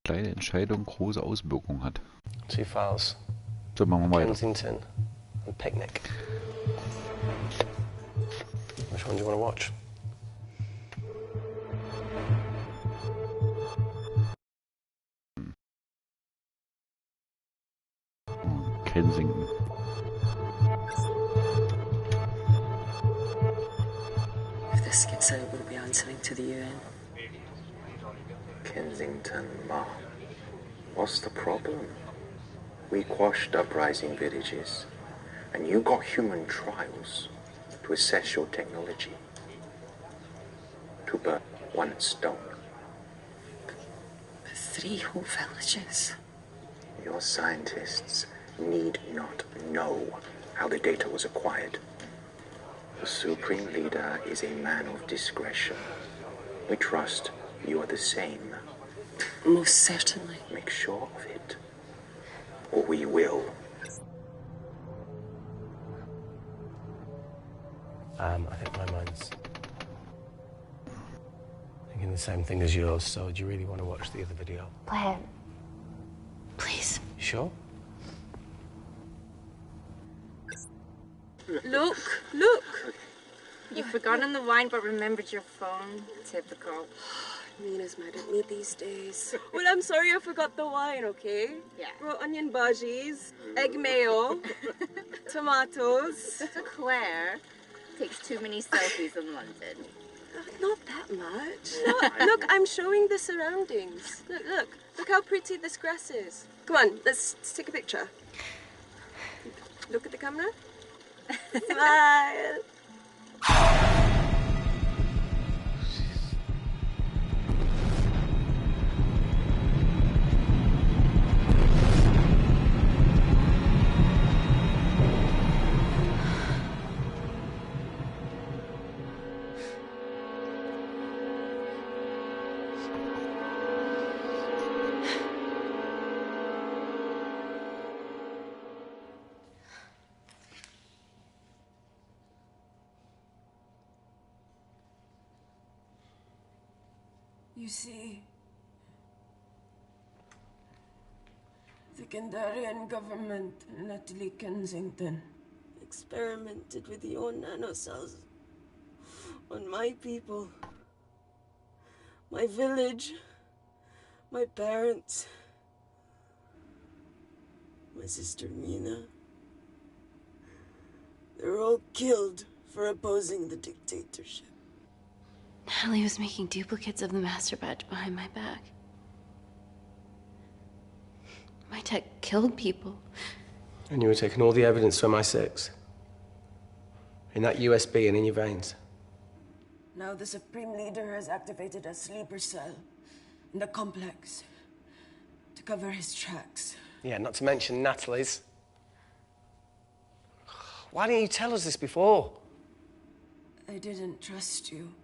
Kleine Entscheidung, große Auswirkungen hat. 2 files. So, machen wir weiter. Kensington and Picnic. Which one do you want to watch? Kensington. If this gets out, we'll be answering to the UN. Kensington, Ma. What's the problem? We quashed uprising villages, and you got human trials to assess your technology. To burn one stone. 3 whole villages. Your scientists need not know how the data was acquired. The Supreme Leader is a man of discretion. We trust you are the same. Most certainly. Make sure of it, or we will. I think my mind's thinking the same thing as yours, so do you really want to watch the other video? Play it. Please. You sure? Look, look. You've forgotten the wine but remembered your phone. Typical. Mina's mad at me these days. Well, I'm sorry I forgot the wine, okay? Yeah. Brought onion bhajis, egg mayo, tomatoes. Claire takes too many selfies in London. Not that much. Look, I'm showing the surroundings. Look how pretty this grass is. Come on, let's take a picture. Look at the camera. Smile. You see, the Kandarian government, Natalie Kensington, experimented with your nanocells on my people, my village, my parents, my sister Mina. They're all killed for opposing the dictatorship. Natalie was making duplicates of the master batch behind my back. My tech killed people. And you were taking all the evidence from MI6? In that USB and in your veins? Now the Supreme Leader has activated a sleeper cell in the complex to cover his tracks. Yeah, not to mention Natalie's. Why didn't you tell us this before? I didn't trust you.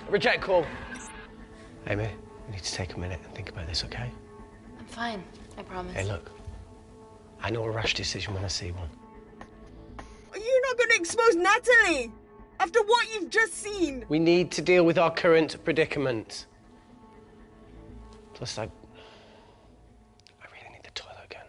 Reject call. Amy, we need to take a minute and think about this, okay? I'm fine, I promise. Hey, look. I know a rash decision when I see one. You're not going to expose Natalie after what you've just seen. We need to deal with our current predicament. Plus, I really need the toilet again.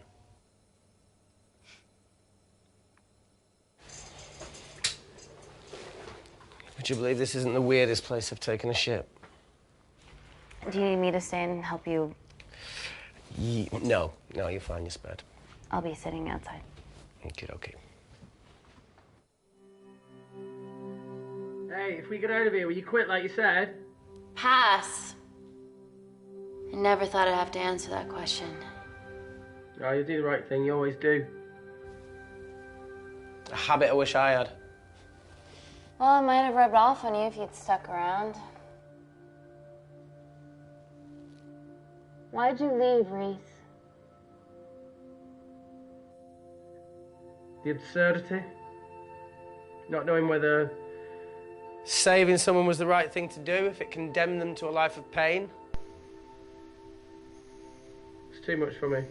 Would you believe this isn't the weirdest place I've taken a shit? Do you need me to stay and help you? No, you're fine, you're spared. I'll be sitting outside. Okay. Hey, if we get out of here, will you quit like you said? Pass. I never thought I'd have to answer that question. No, you do the right thing, you always do. A habit I wish I had. Well, it might have rubbed off on you if you'd stuck around. Why'd you leave, Reese? The absurdity. Not knowing whether Saving someone was the right thing to do if it condemned them to a life of pain. it's too much for me.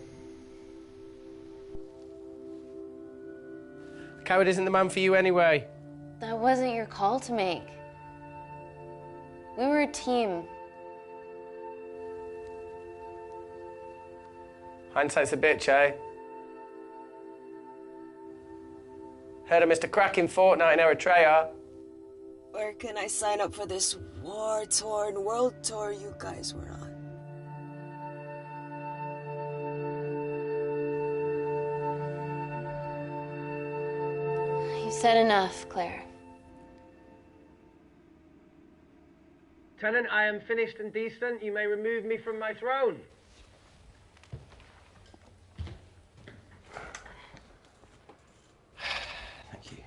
A coward isn't the man for you anyway. That wasn't your call to make. We were a team. Hindsight's a bitch, eh? Heard of Mr. Cracking Fortnite in Eritrea. Where can I sign up for this war-torn world tour you guys were on? You've said enough, Claire. Tenant, I am finished and decent. You may remove me from my throne. Thank you.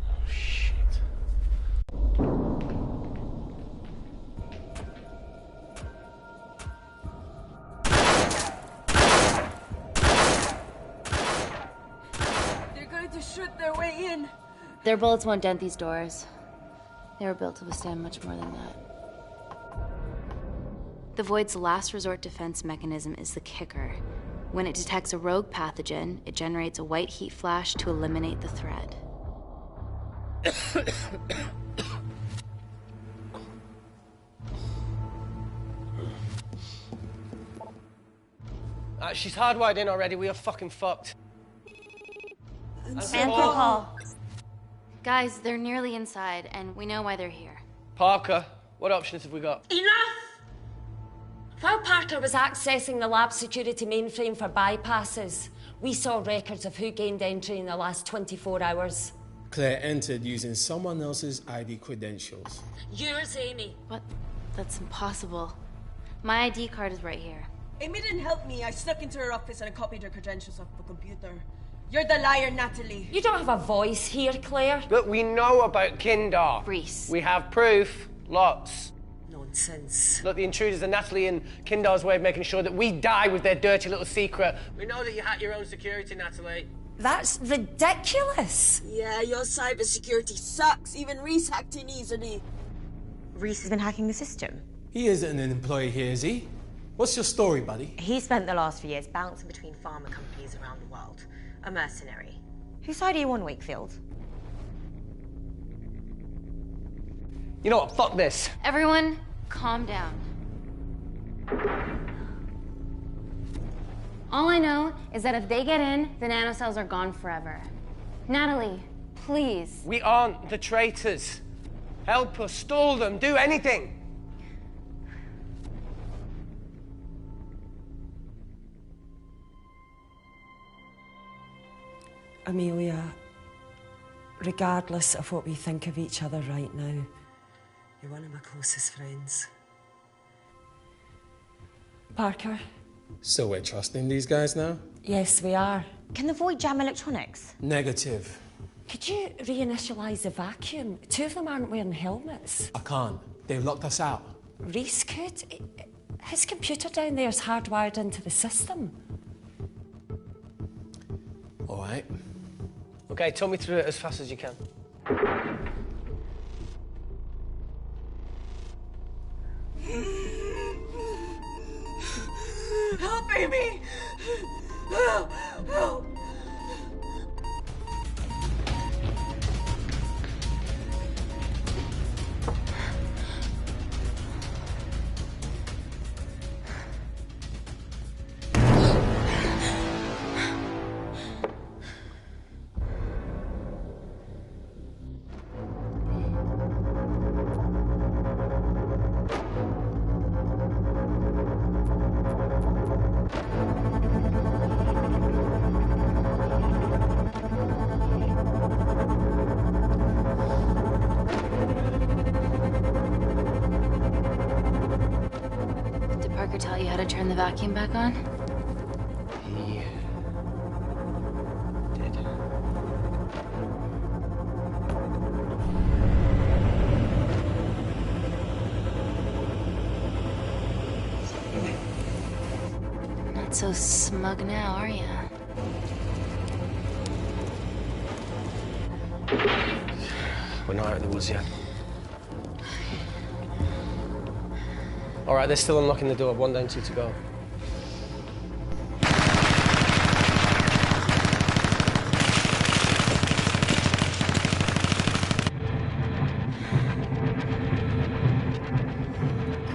Oh, shit. They're going to shoot their way in. Their bullets won't dent these doors. They were built to withstand much more than that. The Void's last resort defense mechanism is the kicker. When it detects a rogue pathogen, it generates a white heat flash to eliminate the threat. She's hardwired in already. We are fucking fucked. Answer call. Guys, they're nearly inside, and we know why they're here. Parker, what options have we got? Enough! While Parker was accessing the lab security mainframe for bypasses, we saw records of who gained entry in the last 24 hours. Claire entered using someone else's ID credentials. Yours, Amy. What? That's impossible. My ID card is right here. Amy didn't help me. I snuck into her office and I copied her credentials off the computer. You're the liar, Natalie. You don't have a voice here, Claire. Look, we know about Kindar. Reese. We have proof. Lots. Nonsense. Look, the intruders are Natalie and Kindar's way of making sure that we die with their dirty little secret. We know that you hack your own security, Natalie. That's ridiculous. Yeah, your cybersecurity sucks. Even Reese hacked in easily. Reese has been hacking the system. He isn't an employee here, is he? What's your story, buddy? He spent the last few years bouncing between pharma companies around the world. A mercenary. Whose side are you on, Wakefield? You know what? Fuck this. Everyone, calm down. All I know is that if they get in, the nanocells are gone forever. Natalie, please. We aren't the traitors. Help us, stall them, do anything. Amelia, regardless of what we think of each other right now, you're one of my closest friends. Parker? So we're trusting these guys now? Yes, we are. Can the Void jam electronics? Negative. Could you reinitialize the vacuum? Two of them aren't wearing helmets. I can't. They've locked us out. Reese could. His computer down there is hardwired into the system. All right. Okay, talk me through it as fast as you can. Help, Amy! Help! Help! vacuum back on? He did. Not so smug now, are ya? We're not out of the woods yet. All right, they're still unlocking the door. 1 down, 2 to go.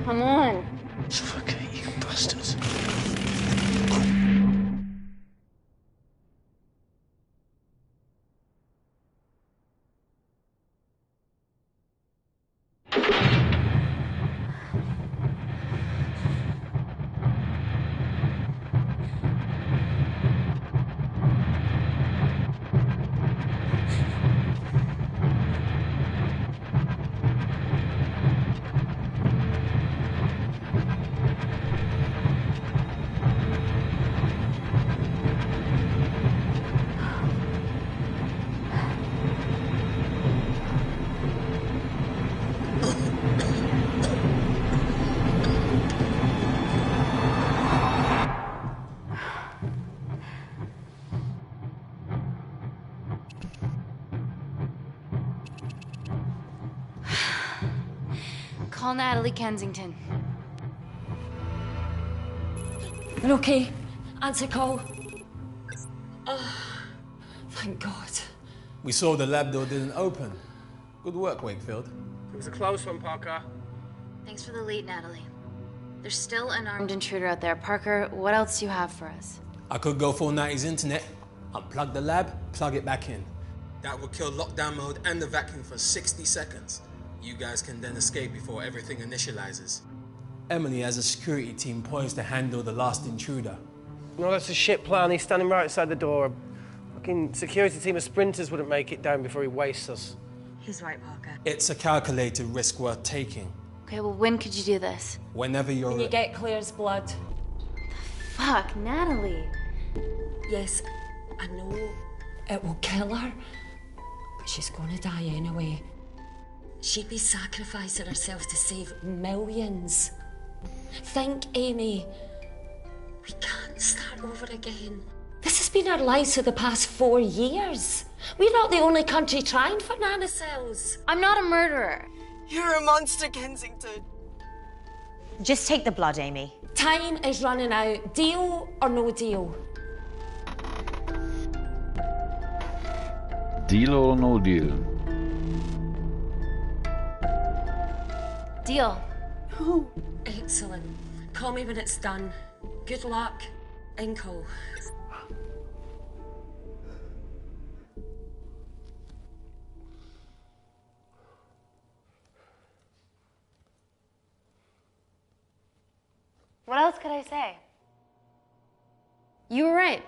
Come on. Fuck it, you bastards. Call Natalie Kensington. You're okay? Answer call. Oh, thank God. We saw the lab door didn't open. Good work, Wakefield. It was a close one, Parker. Thanks for the lead, Natalie. There's still an armed intruder out there. Parker, what else do you have for us? I could go full 90s internet, unplug the lab, plug it back in. That would kill lockdown mode and the vacuum for 60 seconds. You guys can then escape before everything initializes. Emily has a security team poised to handle the last intruder. No, that's a shit plan. He's standing right outside the door. A fucking security team of sprinters wouldn't make it down before he wastes us. He's right, Parker. It's a calculated risk worth taking. Okay, well, when could you do this? Whenever you're... When you get Claire's blood. Fuck, Natalie. Yes, I know it will kill her, but she's gonna die anyway. She'd be sacrificing herself to save millions. Think, Amy. We can't start over again. This has been our lives for the past 4 years. We're not the only country trying for nanocells. I'm not a murderer. You're a monster, Kensington. Just take the blood, Amy. Time is running out. Deal or no deal? Deal or no deal? Deal. Oh. Excellent. Call me when it's done. Good luck. End call. What else could I say? You were right.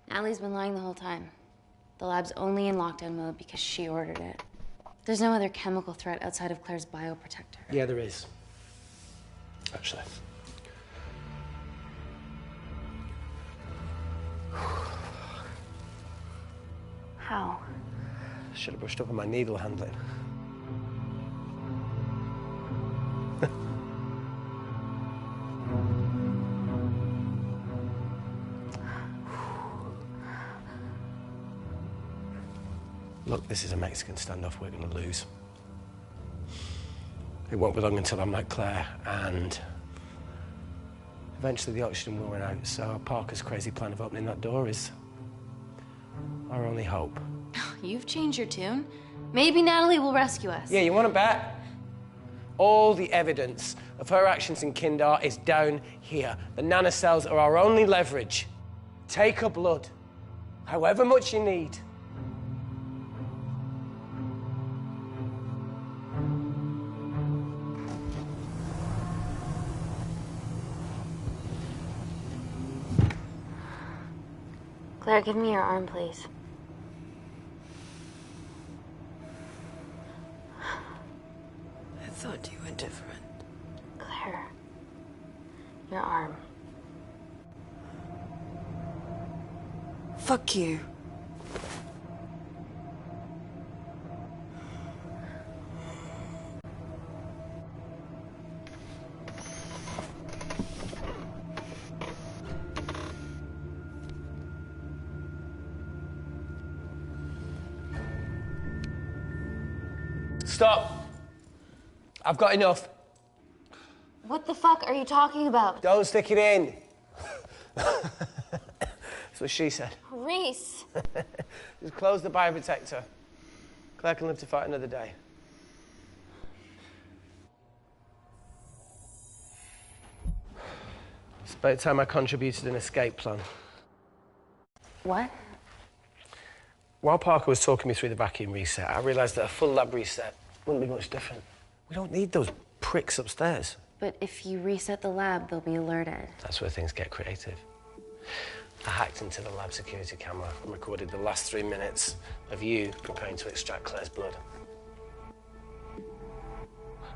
Natalie's been lying the whole time. The lab's only in lockdown mode because she ordered it. There's no other chemical threat outside of Claire's bioprotector. Yeah, there is. Actually. How? Should have brushed up on my needle handling. Look, this is a Mexican standoff we're going to lose. It won't be long until I'm like Claire, and eventually the oxygen will run out, so Parker's crazy plan of opening that door is our only hope. You've changed your tune. Maybe Natalie will rescue us. Yeah, you want to bet? All the evidence of her actions in Kindar is down here. The nanocells are our only leverage. Take her blood, however much you need. Claire, give me your arm, please. I thought you were different. Claire, your arm. Fuck you. Stop. I've got enough. What the fuck are you talking about? Don't stick it in. That's what she said. Reese. Just close the bioprotector. Claire can live to fight another day. It's about time I contributed an escape plan. What? While Parker was talking me through the vacuum reset, I realised that a full lab reset wouldn't be much different. We don't need those pricks upstairs. But if you reset the lab, they'll be alerted. That's where things get creative. I hacked into the lab security camera and recorded the last 3 minutes of you preparing to extract Claire's blood.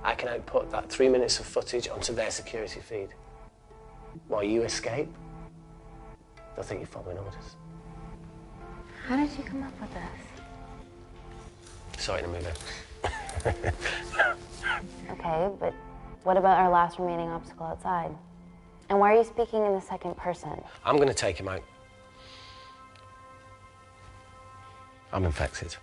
I can output that 3 minutes of footage onto their security feed. While you escape, they'll think you're following orders. How did you come up with this? Saw it in a movie. Okay, but what about our last remaining obstacle outside? And why are you speaking in the second person? I'm going to take him out. I'm infected.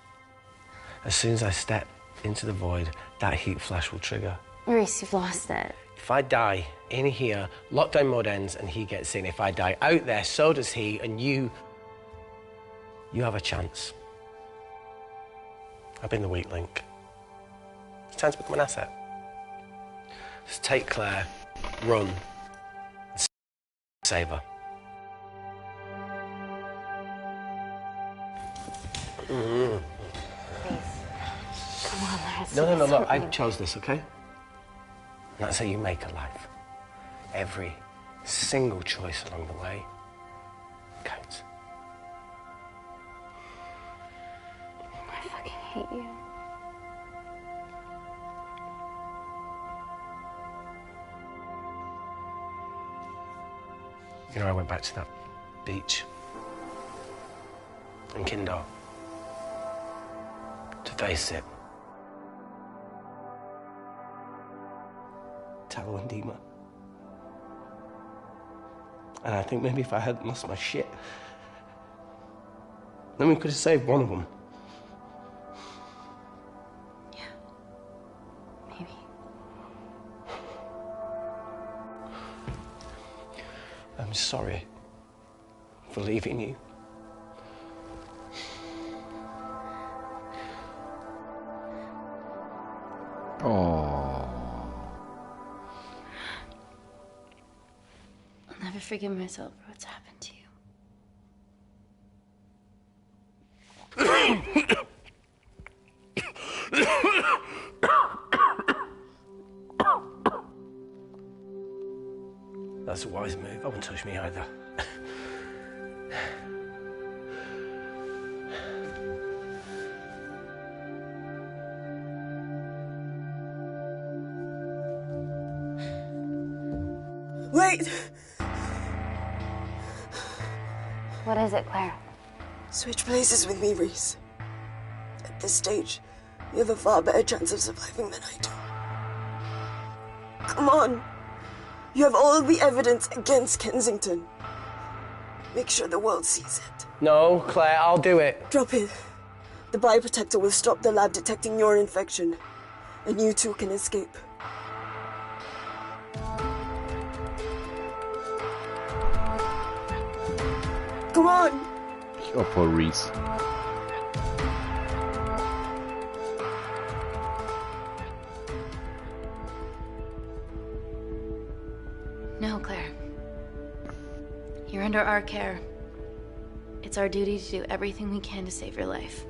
As soon as I step into the void, that heat flash will trigger. Reese, you've lost it. If I die in here, lockdown mode ends and he gets in. If I die out there, so does he, and you have a chance. I've been the weak link. It's time to become an asset. Just take Claire, run, and save her. Please. Come on, let's No, look, I something. chose this, okay? And that's how you make a life. Every single choice along the way counts. I fucking hate you. You know, I went back to that beach in Kindar to face it. Talo and Dima. And I think maybe if I hadn't lost my shit, then we could have saved one of them. Yeah. Maybe. I'm sorry for leaving you. Oh. I'll never forgive myself for what's happened to you. That's a wise move. I wouldn't touch me either. Wait! What is it, Claire? Switch places with me, Reese. At this stage, you have a far better chance of surviving than I do. Come on. You have all the evidence against Kensington. Make sure the world sees it. No, Claire, I'll do it. Drop it. The bioprotector will stop the lab detecting your infection, and you two can escape. Come on! Oh, poor Reese. No, Claire. You're under our care. It's our duty to do everything we can to save your life.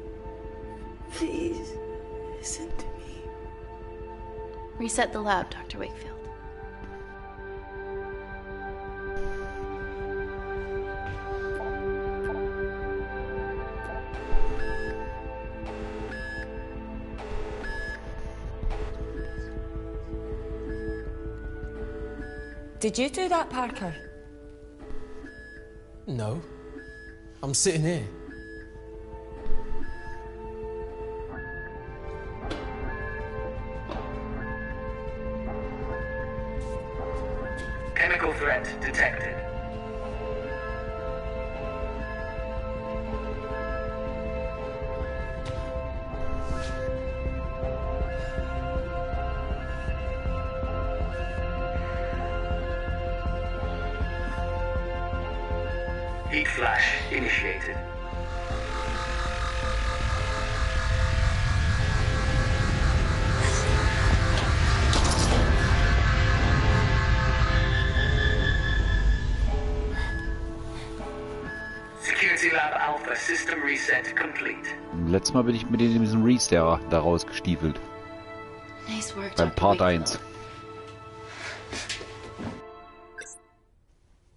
Please, listen to me. Reset the lab, Dr. Wakefield. Did you do that, Parker? No. I'm sitting here. Chemical threat detected. Heat flash initiated. Security Lab Alpha System Reset complete. Letztes Mal bin ich mit diesem Restore da rausgestiefelt. Nice work, Beim Dr. Part Wakefield. 1.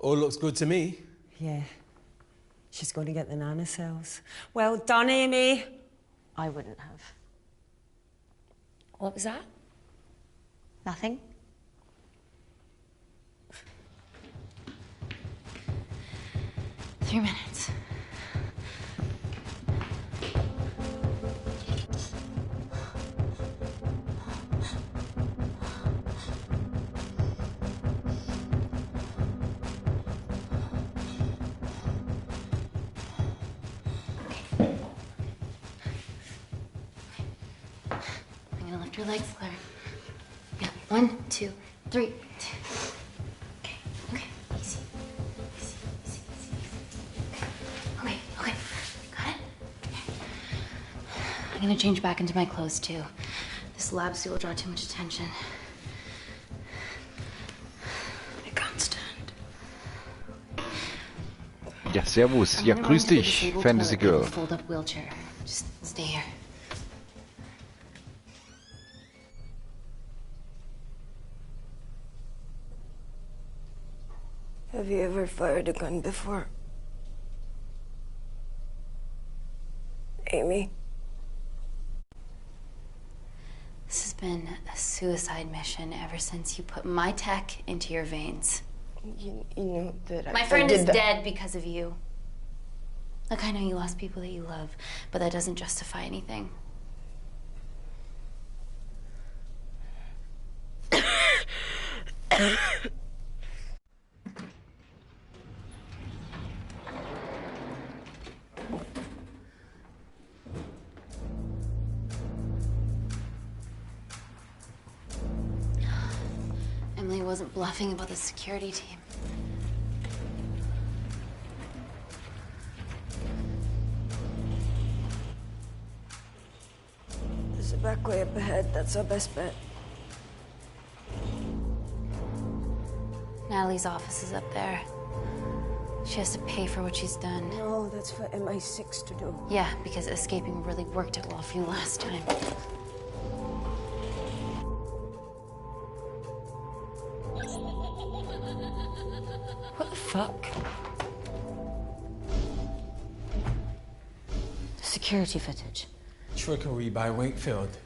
All looks good to me. Yeah. She's going to get the nanocells. Well done, Amy. I wouldn't have. What was that? Nothing? 3 minutes. I'm gonna lift your legs, Claire. Yeah, 1, 2, 3. Okay, okay, easy. Okay, got it? I'm gonna change back into my clothes too. This lab suit will draw too much attention. I can't stand. Ja, servus. Ja, grüß dich, Fantasy Girl. Fold up wheelchair. Just stay here. Have you ever fired a gun before? Amy? This has been a suicide mission ever since you put my tech into your veins. You know that My friend is dead because of you. Look, I know you lost people that you love, but that doesn't justify anything. Emily wasn't bluffing about the security team. There's a back way up ahead. That's our best bet. Natalie's office is up there. She has to pay for what she's done. No, that's for MI6 to do. Yeah, because escaping really worked out well for you last time. What the fuck? The security footage. Trickery by Wakefield.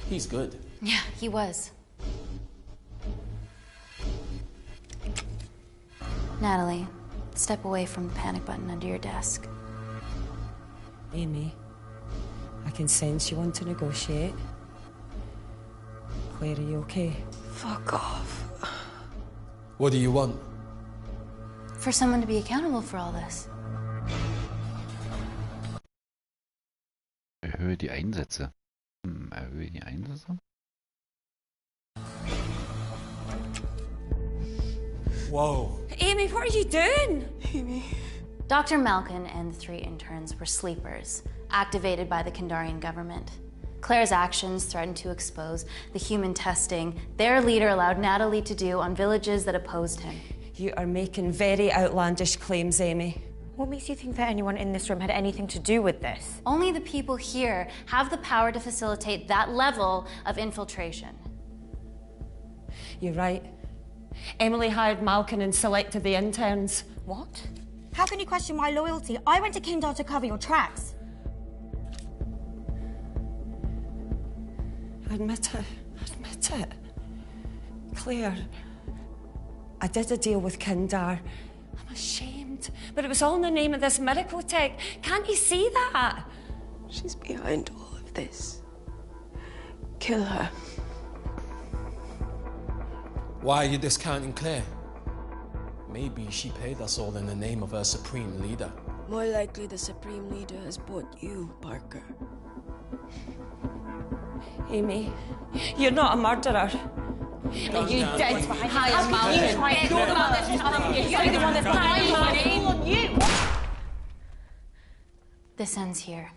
He's good. Yeah, he was. Natalie, step away from the panic button under your desk. Amy, I can sense you want to negotiate. Claire, are you okay? Fuck off. What do you want? For someone to be accountable for all this. Erhöhe die Einsätze. Erhöhe die Einsätze? Whoa. Amy, what are you doing? Amy. Dr. Malkin and the 3 interns were sleepers, activated by the Kandarian government. Claire's actions threatened to expose the human testing their leader allowed Natalie to do on villages that opposed him. You are making very outlandish claims, Amy. What makes you think that anyone in this room had anything to do with this? Only the people here have the power to facilitate that level of infiltration. You're right. Emily hired Malkin and selected the interns. What? How can you question my loyalty? I went to Kindar to cover your tracks. Admit it. Admit it. Claire, I did a deal with Kindar. I'm ashamed. killed. But it was all in the name of this miracle tech. Can't you see that? She's behind all of this. Kill her. Why are you discounting Claire? Maybe she paid us all in the name of her supreme leader. More likely the supreme leader has bought you, Parker. Amy, you're not a murderer. Calm You down. dead. How You try to kill the mother. You're the one that's lying on you. This ends here.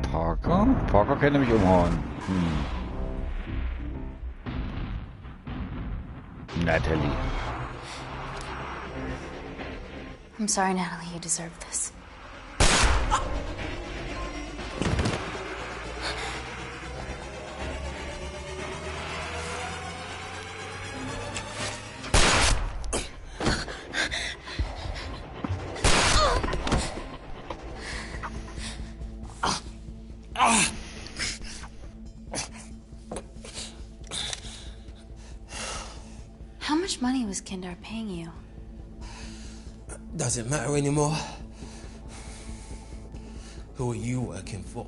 Parker? Parker kann nämlich umhauen. Natalie. I'm sorry, Natalie, you deserve this. How much money was Kindar paying you? Does it matter anymore? Who are you working for?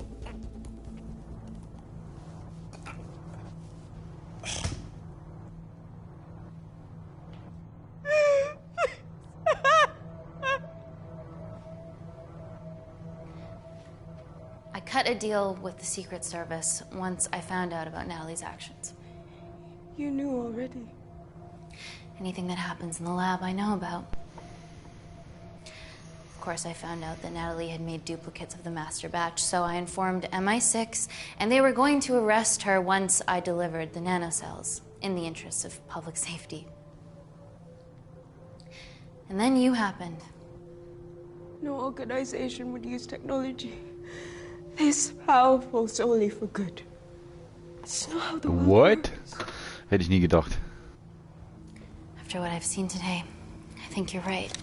I cut a deal with the Secret Service once I found out about Natalie's actions. You knew already. Anything that happens in the lab, I know about. Of course, I found out that Natalie had made duplicates of the master batch, so I informed MI6, and they were going to arrest her once I delivered the nanocells, in the interests of public safety. And then you happened. No organization would use technology this powerful solely for good. It's not how the world What? works. Hätte ich nie gedacht. After what I've seen today, I think you're right.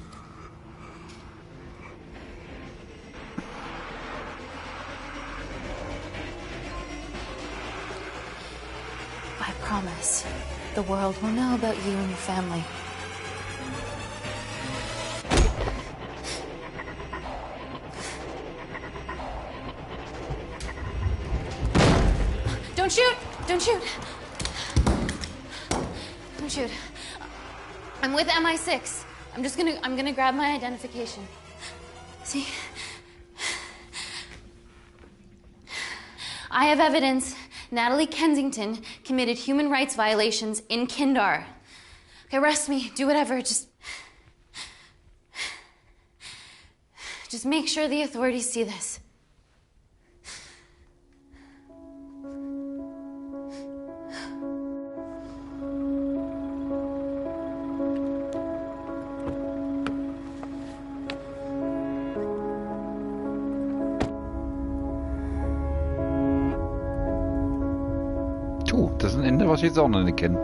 I promise, the world will know about you and your family. Don't shoot! Don't shoot! Don't shoot. I'm with MI6. I'm gonna grab my identification. See? I have evidence Natalie Kensington committed human rights violations in Kindar. Okay, arrest me, do whatever, just make sure the authorities see this. Das ist ein Ende, was ich jetzt auch noch nicht kenne.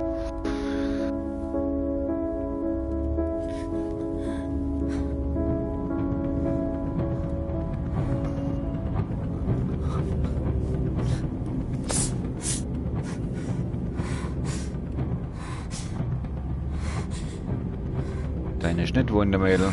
Deine Schnittwunde, Mädel.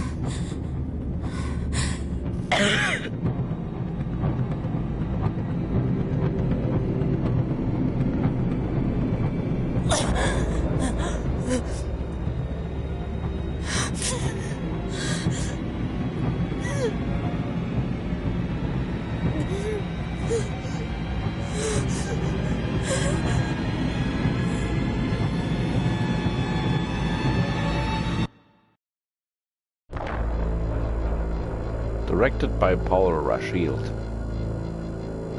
Directed by Paul Raschild.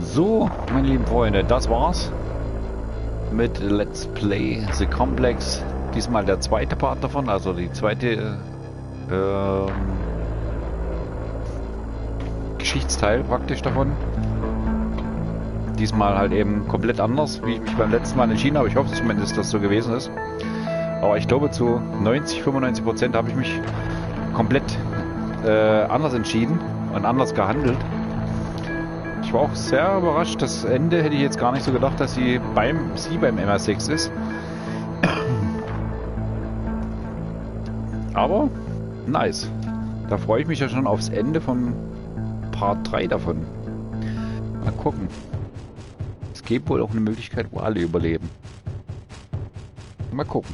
So, meine lieben Freunde, das war's mit Let's Play The Complex. Diesmal der zweite Part davon, also die zweite Geschichtsteil praktisch davon. Diesmal halt eben komplett anders, wie ich mich beim letzten Mal entschieden habe. Ich hoffe zumindest, dass das so gewesen ist. Aber ich glaube, zu 90-95% habe ich mich komplett anders entschieden und anders gehandelt. Ich war auch sehr überrascht. Das Ende hätte ich jetzt gar nicht so gedacht, dass sie beim MI6 ist. Aber nice. Da freue ich mich ja schon aufs Ende von Part 3 davon. Mal gucken. Es gibt wohl auch eine Möglichkeit, wo alle überleben. Mal gucken.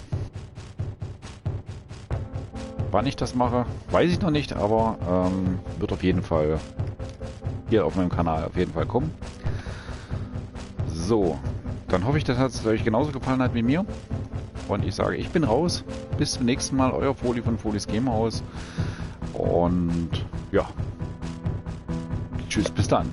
Wann ich das mache, weiß ich noch nicht, aber wird auf jeden Fall hier auf meinem Kanal auf jeden Fall kommen. So, dann hoffe ich, dass es euch genauso gefallen hat wie mir. Und ich sage, ich bin raus. Bis zum nächsten Mal, euer Foli von Folis Gamehaus. Und ja, tschüss, bis dann.